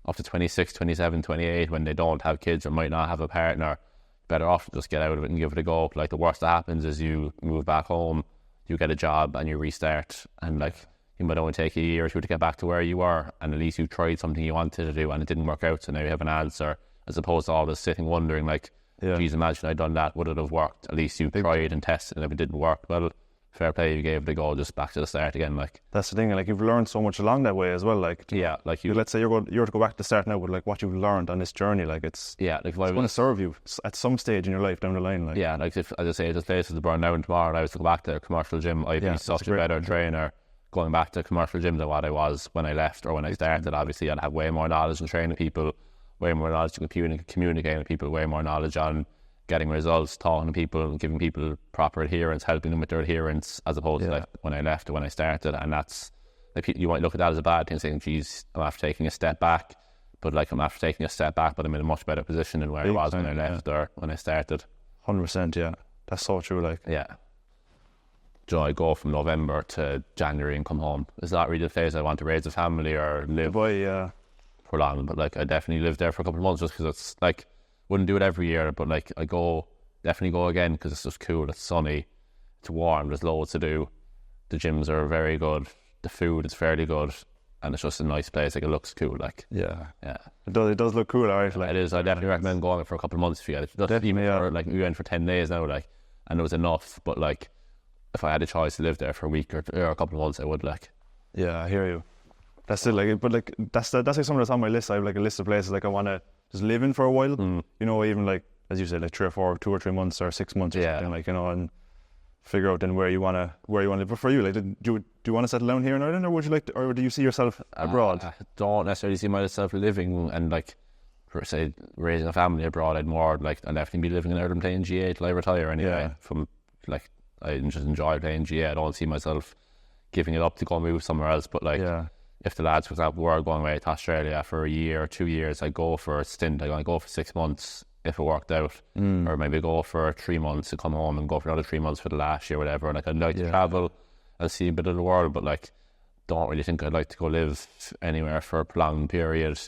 up to 26, 27, 28 when they don't have kids or might not have a partner, better off to just get out of it and give it a go. Like the worst that happens is you move back home, you get a job and you restart, and like it might only take a year or two to get back to where you were, and at least you tried something you wanted to do and it didn't work out, so now you have an answer, as opposed to all this sitting wondering like, geez, imagine I'd done that, would it have worked? At least you tried and tested, and if it didn't work, well, fair play, you gave it a go, just back to the start again. Like, that's the thing, like you've learned so much along that way as well. Like, like let's say you're to go back to the start now with like what you've learned on this journey, like it's going to serve you at some stage in your life down the line. Like, like if, as I say, this place is to burn down tomorrow and I was to go back to a commercial gym, I'd be such a better trainer going back to a commercial gym than what I was when I left or when I started. Obviously I'd have way more knowledge in training people, way more knowledge in communicating with people, way more knowledge on getting results, talking to people and giving people proper adherence, helping them with their adherence, as opposed to like when I left or when I started. And that's like, you might look at that as a bad thing, saying, geez, I'm after taking a step back, but like I'm after taking a step back, but I'm in a much better position than where I was when I left or when I started. 100%, that's so true. Like, I go from November to January and come home. Is that really the phase I want to raise a family or live for long? But like I definitely lived there for a couple of months just because it's like, wouldn't do it every year, but like I definitely go again because it's just cool, it's sunny, it's warm, there's loads to do, the gyms are very good, the food is fairly good, and it's just a nice place. Like, it looks cool. Like, it does look cool, alright. Like, it is. I definitely recommend going for a couple of months if you get it. Even for, like, we went for 10 days now, like, and it was enough. But like, if I had a choice to live there for a week or a couple of months, I would. Like, I hear you. That's it. Like, but like that's like something that's on my list. I have like a list of places like I want to just live in for a while. You know, even like as you said, like 2 or 3 months or 6 months or something. Like, you know, and figure out then where you want to live. But for you, like, do you want to settle down here in Ireland, or would you like to, or do you see yourself abroad? I don't necessarily see myself living and like, for say, raising a family abroad. I'd definitely be living in Ireland playing GA till I retire anyway. From like, I just enjoy playing GA. I don't see myself giving it up to go move somewhere else. But like, if the lads, for example, were going away to Australia for a year or 2 years, I'd go for a stint. I'd go for 6 months if it worked out, or maybe go for 3 months to come home and go for another 3 months for the last year, whatever. And like, I'd like to travel and see a bit of the world, but like, don't really think I'd like to go live anywhere for a prolonged period,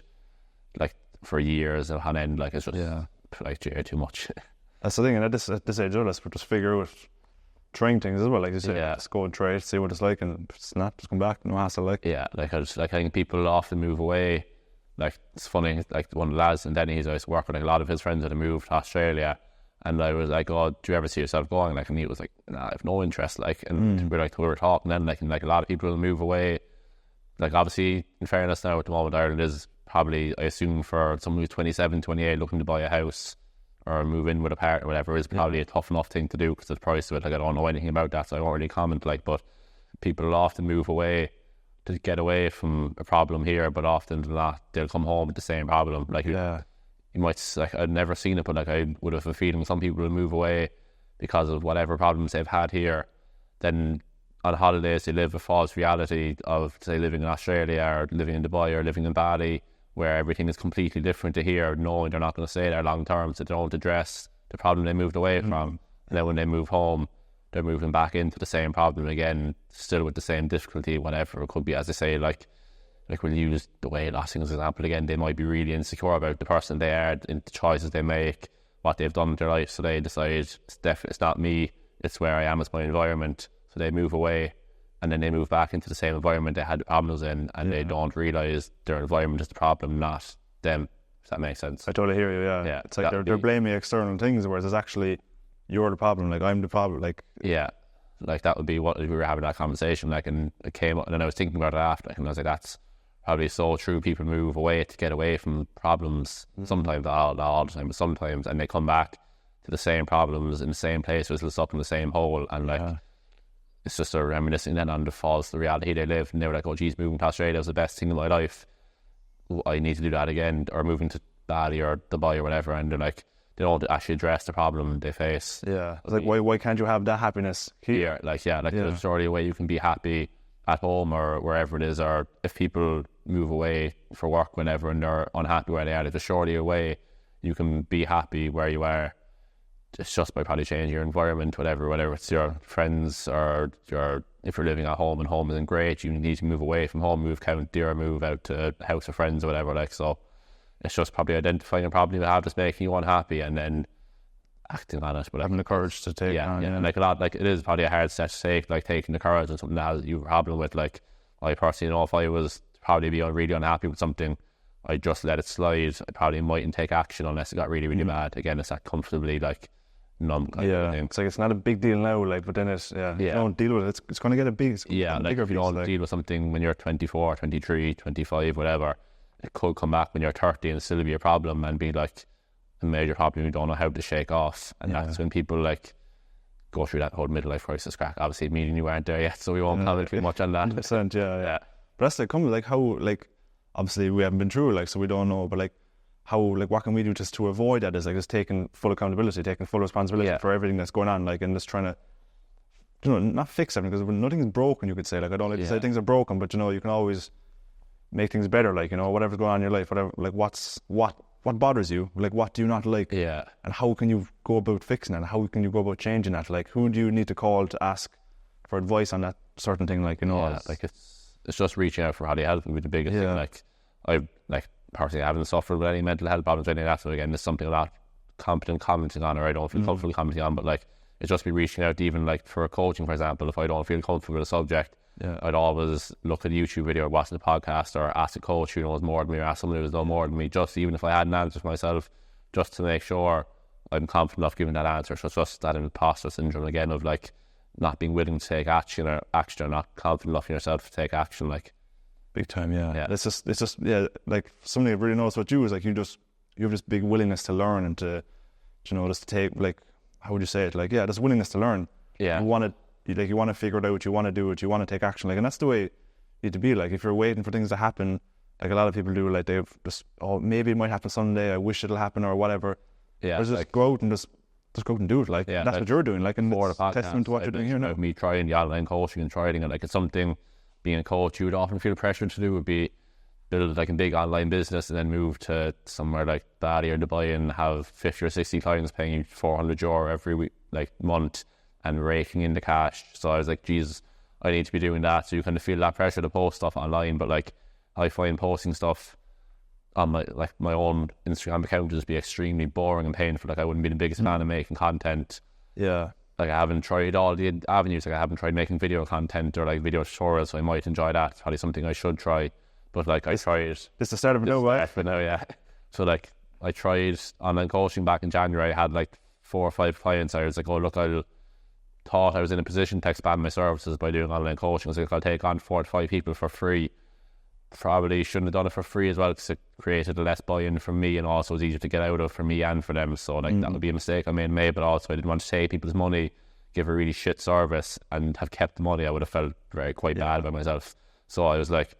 like for years and end. Like, it's just like too much. That's the thing, and at this age, let's just figure out trying things as well. Like you say, just go and try it, see what it's like, and if it's not, just come back, no hassle. Like, I think people often move away. Like, it's funny, like one of the lads in Denny's I used to work with, like, a lot of his friends had moved to Australia, and I was like, oh, do you ever see yourself going? Like, and he was like, nah, I have no interest. Like, and we were talking then, like, and like a lot of people will move away. Like, obviously, in fairness now, at the moment, Ireland is probably, I assume, for someone who's 27, 28 looking to buy a house or move in with a partner or whatever, is probably a tough enough thing to do because of the price of it. Like, I don't know anything about that, so I won't really comment. Like, but people will often move away to get away from a problem here, but often not, they'll come home with the same problem. Like, you might, like, I'd never seen it, but like, I would have a feeling some people will move away because of whatever problems they've had here. Then on holidays they live a false reality of, say, living in Australia or living in Dubai or living in Bali, where everything is completely different to here, knowing they're not going to stay there long term, so they don't address the problem they moved away from. And then when they move home, they're moving back into the same problem again, still with the same difficulty, whatever it could be. As I say, like we'll use the weight loss as an example again. They might be really insecure about the person they are, in the choices they make, what they've done in their life. So they decide it's not me, it's where I am, it's my environment. So they move away, and then they move back into the same environment they had problems in, and they don't realise their environment is the problem, not them. If that makes sense. I totally hear you. Yeah. It's like they're blaming external things, whereas it's actually, you're the problem. Like, I'm the problem. Like, like that would be what we were having that conversation, like, and it came up, and then I was thinking about it after, and I was like, that's probably so true. People move away to get away from problems, sometimes, not all the time, but sometimes, and they come back to the same problems in the same place, or it's up in the same hole, and like it's just a reminiscing then on the false, the reality they live, and they were like, oh geez, moving to Australia was the best thing in my life, I need to do that again, or moving to Bali or Dubai or whatever, and they're like, they don't actually address the problem they face. Yeah, it's like, why can't you have that happiness here? There's already a way you can be happy at home or wherever it is, or if people move away for work whenever and they're unhappy where they are, there's surely a way you can be happy where you are. It's just by probably changing your environment, whatever it's your friends or if you're living at home and home isn't great, you need to move away from home, move county or move out to a house of friends or whatever, like, so it's just probably identifying a problem you have that's making you unhappy and then acting on it, but having the courage to take on. And like a lot, like it is probably a hard step to take, like taking the courage and something that you have a problem with. Like I personally know if I was probably be really unhappy with something, I'd just let it slide. I probably mightn't take action unless it got really, really bad. Again, it's that comfortably like numb kind of thing. It's like it's not a big deal now, like, but then it's if you don't deal with it, it's going to get a big like if you don't deal with something when you're 24, 23, 25, whatever, it could come back when you're 30 and still be a problem and be like a major problem you don't know how to shake off. And that's when people like go through that whole midlife crisis crack. Obviously, me and you aren't there yet, so we won't comment too much on that. 100%, yeah. But that's like like how, like, obviously we haven't been through it, like, so we don't know, but like how, like, what can we do just to avoid that? Is like just taking full accountability, taking full responsibility for everything that's going on, like, and just trying to, you know, not fix everything, because nothing's broken, you could say. Like, I don't like to say things are broken, but you know, you can always make things better, like, you know, whatever's going on in your life, whatever, like, what bothers you, like, what do you not like, and how can you go about fixing it, and how can you go about changing that, like, who do you need to call to ask for advice on that certain thing, like, you know. Like it's just reaching out for how to help would be the biggest thing. Like, I personally haven't suffered with any mental health problems or anything like that, so again, there's something I'm not competent commenting on, or I don't feel comfortable commenting on, but like, it's just be reaching out, even like for a coaching, for example. If I don't feel comfortable with a subject, I'd always look at a YouTube video or watch the podcast, or ask a coach who knows more than me, or ask someone who knows more than me, just even if I had an answer for myself, just to make sure I'm confident enough giving that answer. So it's just that imposter syndrome again of like not being willing to take action or not confident enough in yourself to take action, like. Big time, It's just like something I really noticed about you is like you have this big willingness to learn and to, you know, just to take, like, how would you say it? Like, this willingness to learn. You want to figure it out, you want to do it, you want to take action, like, and that's the way you need to be. Like, if you're waiting for things to happen, like a lot of people do, like they've just, maybe it might happen someday, I wish it'll happen or whatever. Or just like, go out and just go out and do it, like, that's like, what you're doing, like, and more testament to what you're doing here now. Me trying the online coaching and trying it, like, it's something. Being a coach, you would often feel pressure to do would be build like a big online business and then move to somewhere like Bali or Dubai and have 50 or 60 clients paying you €400 every week, like month, and raking in the cash. So I was like, Jesus, I need to be doing that. So you kind of feel that pressure to post stuff online, but like I find posting stuff on my own Instagram account would just be extremely boring and painful. Like, I wouldn't be the biggest fan of making content. Like, I haven't tried all the avenues. Like, I haven't tried making video content or like video tutorials, so I might enjoy that. It's probably something I should try. But like, I tried. It's the start of it now, right? But now, So like, I tried online coaching back in January. I had like 4 or 5 clients. I was like, oh look, thought I was in a position to expand my services by doing online coaching. I was like, I'll take on 4 to 5 people for free. Probably shouldn't have done it for free as well, because it created a less buy-in from me, and also it was easier to get out of for me and for them. So like that would be a mistake I made, but also I didn't want to take people's money, give a really shit service, and have kept the money. I would have felt quite bad about myself. So I was like,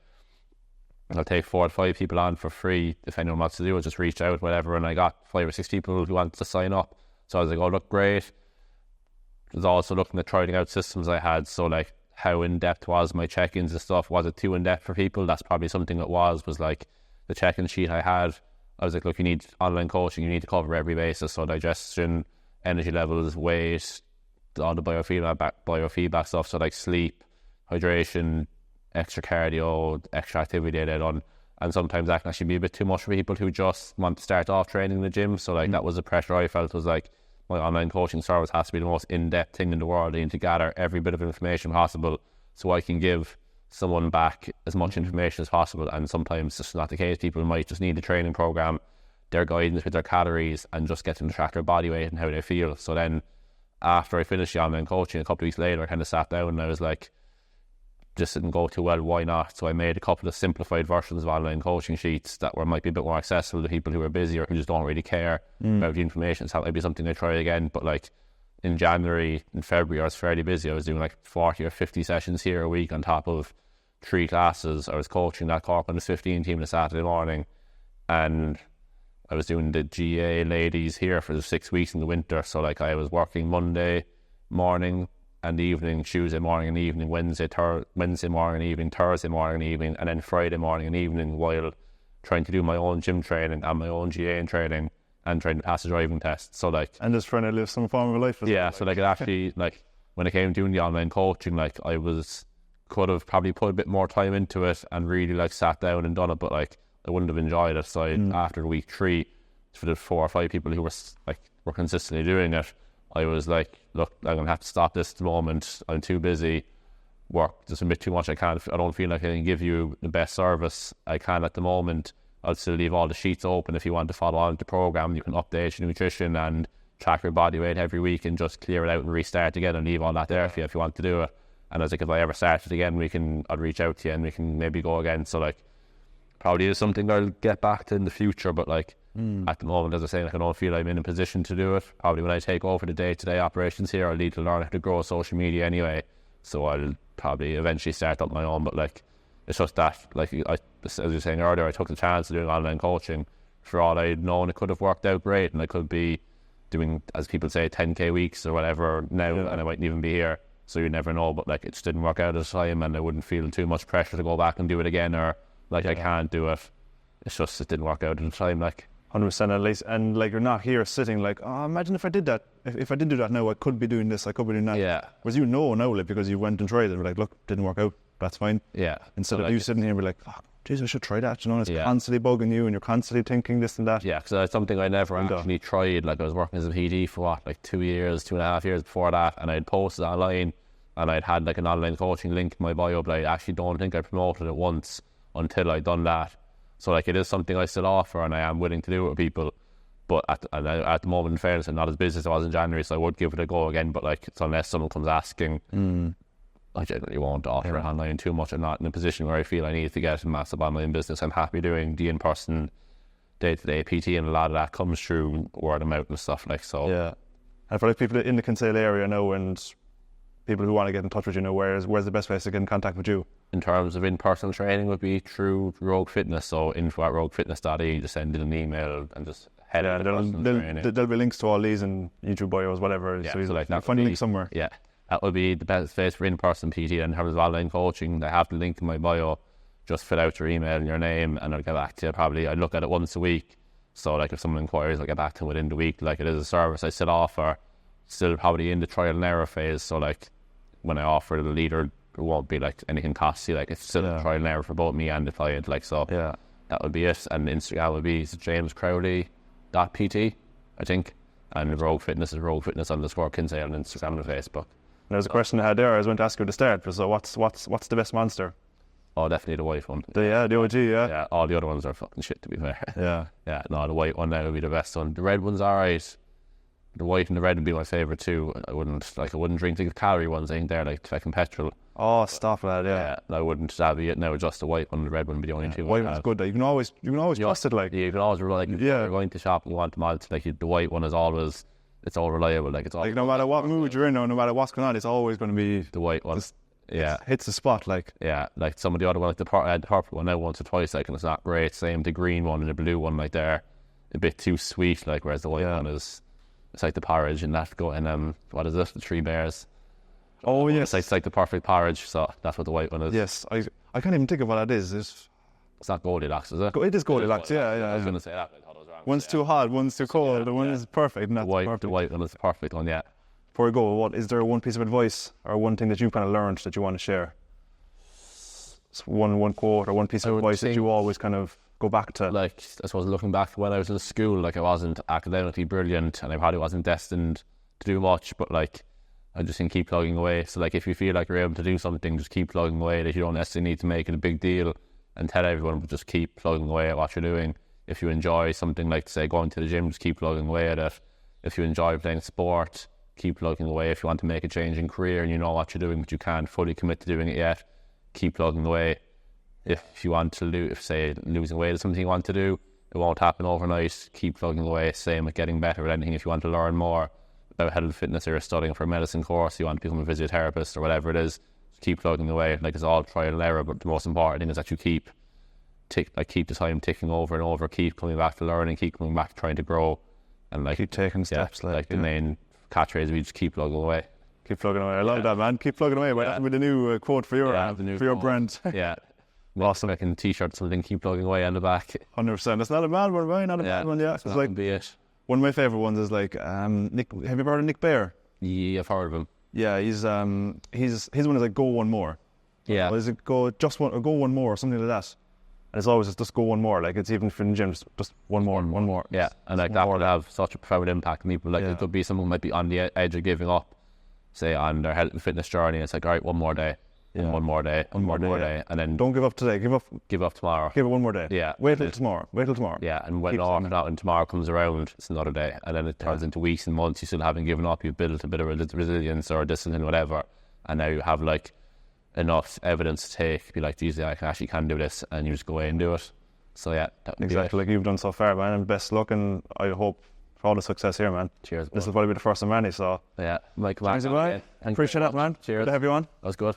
I'll take 4 or 5 people on for free. If anyone wants to do it, just reach out, whatever. And I got 5 or 6 people who wanted to sign up. So I was like, oh look, great. I was also looking at trying out systems I had. So like, how in-depth was my check-ins and stuff? Was it too in-depth for people? That's probably something it was like the check-in sheet I had. I was like, look, you need online coaching, you need to cover every basis. So digestion, energy levels, weight, all the biofeedback stuff. So like sleep, hydration, extra cardio, extra activity I did on. And sometimes that can actually be a bit too much for people who just want to start off training in the gym. So like that was the pressure I felt, was like, my online coaching service has to be the most in-depth thing in the world. I need to gather every bit of information possible so I can give someone back as much information as possible. And sometimes it's not the case. People might just need the training program, their guidance with their calories, and just get them to track their body weight and how they feel. So then after I finished the online coaching, a couple of weeks later, I kind of sat down and I was like, this didn't go too well, why not? So I made a couple of simplified versions of online coaching sheets that might be a bit more accessible to people who are busy or who just don't really care about the information. So that might be something I try again. But like in January and February, I was fairly busy. I was doing like 40 or 50 sessions here a week on top of 3 classes. I was coaching that Cork under 15 team on a Saturday morning, and I was doing the GA ladies here for the 6 weeks in the winter. So like I was working Monday morning and evening, Tuesday morning and evening, Wednesday morning and evening, Thursday morning and evening, and then Friday morning and evening, while trying to do my own gym training and my own GA training and trying to pass the driving test. So like, and just trying to live some form of life. Yeah, so like it actually, like when I came doing the online coaching, like I could have probably put a bit more time into it and really like sat down and done it, but like I wouldn't have enjoyed it. So after week 3, for the 4 or 5 people who were consistently doing it, I was like, look, I'm going to have to stop this at the moment. I'm too busy. Work just a bit too much. I don't feel like I can give you the best service I can at the moment. I'll still leave all the sheets open. If you want to follow on with the program, you can update your nutrition and track your body weight every week and just clear it out and restart again and leave all that there for you if you want to do it. And I was like, if I ever start it again, I'll reach out to you and we can maybe go again. So like, probably is something I'll get back to in the future, but like at the moment, as I say, like I don't feel I'm in a position to do it. Probably when I take over the day-to-day operations here, I'll need to learn how to grow social media anyway, so I'll probably eventually start up my own. But like, it's just that, like as you were saying earlier, I took the chance of doing online coaching. For all I'd known, it could have worked out great, and I could be doing, as people say, 10k weeks or whatever now, and I mightn't even be here, so you never know. But like, it just didn't work out at the time, and I wouldn't feel too much pressure to go back and do it again, or like I can't do it. It's just, it didn't work out at the time, like 100% at least. And like, you're not here sitting like, oh, imagine if I did that. If I did do that now, I could be doing this, I could be doing that. Yeah. Whereas you know now, like, because you went and tried it, we're like, look, didn't work out, that's fine. Yeah. Instead of you sitting here and be like, oh, geez, I should try that. You know, it's constantly bugging you and you're constantly thinking this and that. Yeah, because that's something I never actually tried. Like, I was working as a PD for what, like 2.5 years before that, and I'd posted online and I'd had like an online coaching link in my bio, but I actually don't think I promoted it once until I'd done that. So like, it is something I still offer and I am willing to do it with people. But at the moment, in fairness, I'm not as busy as I was in January, so I would give it a go again. But like, it's unless someone comes asking, I generally won't offer it online too much. I'm not in a position where I feel I need to get a massive online business. I'm happy doing the in-person day-to-day PT, and a lot of that comes through word of mouth and stuff like so. Yeah, and for like people in the Kinsale area now and people who want to get in touch with you know, where's the best place to get in contact with you? In terms of in-person training would be through Rogue Fitness, so info@roguefitness.ie. Just send in an email and just head out there'll be links to all these in YouTube bios, whatever. Yeah, so like you'll find a link somewhere. Yeah, that would be the best place for in-person PT. And in terms of online coaching, I have the link in my bio. Just fill out your email and your name and I'll get back to you. Probably I look at it once a week, so like if someone inquires, I'll get back to them within the week. Like, it is a service I still offer, still probably in the trial and error phase. So like, when I offer the leader, it won't be like anything costly. Like, it's still a trial and error for both me and the client. Like, so that would be it. And Instagram would be James Crowley .pt, I think, and Rogue Fitness is Rogue Fitness _Kinsale on Instagram and Facebook. And there's a question I had there I was going to ask you at the start. So what's the best monster? Oh, definitely the white one. The OG, Yeah, all the other ones are fucking shit, to be fair. Yeah, no, the white one now would be the best one. The red one's alright. The white and the red would be my favourite too. I wouldn't drink the calorie ones. I think they're like fucking petrol. Oh, stop that! Yeah, I wouldn't. That'd be it. No, just the white one. The red one would be the only two. White one's good. Though. You can always trust it. Like, you can always like. If you're going to shop and you want the malt, like the white one is always. It's all reliable. Like, it's all. Like, no matter what mood you're in, no matter what's going on, it's always going to be the white one. Hits the spot. Like, like some of the other one, like the purple one, now once or twice, like, and it's not great. Same the green one and the blue one, like they're a bit too sweet. Like, whereas the white one is. It's like the porridge and that go and what is it? The 3 Bears. Oh yes, it's like the perfect porridge. So that's what the white one is. Yes, I can't even think of what that is. It's not Goldilocks, is it? It is Goldilocks. Yeah. I was going to say that, but I thought it was wrong. One's too hot, one's too cold. The one is perfect. And that's perfect. The white one is the perfect one. Yeah. Before we go, what is there one piece of advice or one thing that you kind of learned that you want to share? It's one quote or one piece of advice that you always kind of go back to. Like, I suppose looking back to when I was in school, like, I wasn't academically brilliant and I probably wasn't destined to do much, but like, I just think keep plugging away. So like, if you feel like you're able to do something, just keep plugging away. That you don't necessarily need to make it a big deal and tell everyone, but just keep plugging away at what you're doing. If you enjoy something like, say, going to the gym, just keep plugging away at it. If you enjoy playing sport, keep plugging away. If you want to make a change in career and you know what you're doing, but you can't fully commit to doing it yet, keep plugging away. If you want to losing weight is something you want to do, it won't happen overnight. Keep plugging away. Same with getting better at anything. If you want to learn more about health and fitness, or you're studying for a medicine course, you want to become a physiotherapist or whatever it is, keep plugging away. Like, it's all trial and error, but the most important thing is that you keep the time ticking over and over. Keep coming back to learning. Keep coming back to trying to grow, and like keep taking steps. The main catchphrase, we just keep plugging away. Keep plugging away. I love that, man. Keep plugging away. That will be the new quote for your brand. Yeah. Awesome. Making t-shirts, something, keep plugging away on the back. 100%. That's not a bad one, right? Not a bad one, yeah. It's like, be it. One of my favourite ones is like Nick. Have you ever heard of Nick Baer? Yeah, I've heard of him. Yeah, his one is like go one more. Yeah. Or is it go one more or something like that? And it's always just go one more. Like, it's even for the gym, just one more. Yeah, and like that would have such a profound impact on people. Like, it could be someone who might be on the edge of giving up, say, on their health and fitness journey. It's like, all right, one more day. Yeah. One more day, and then don't give up today. Give up tomorrow. Give it one more day. Yeah, wait till tomorrow. Yeah, and when tomorrow comes around, it's another day, and then it turns into weeks and months. You still haven't given up. You've built a bit of resilience or discipline, whatever, and now you have like enough evidence to be like, geez, I actually can do this, and you just go away and do it. So yeah, exactly like you've done so far, man. And best luck, and I hope for all the success here, man. Cheers. This will probably be the first of many, so yeah, Mike, appreciate that, man. Cheers. Good to have you on. That was good.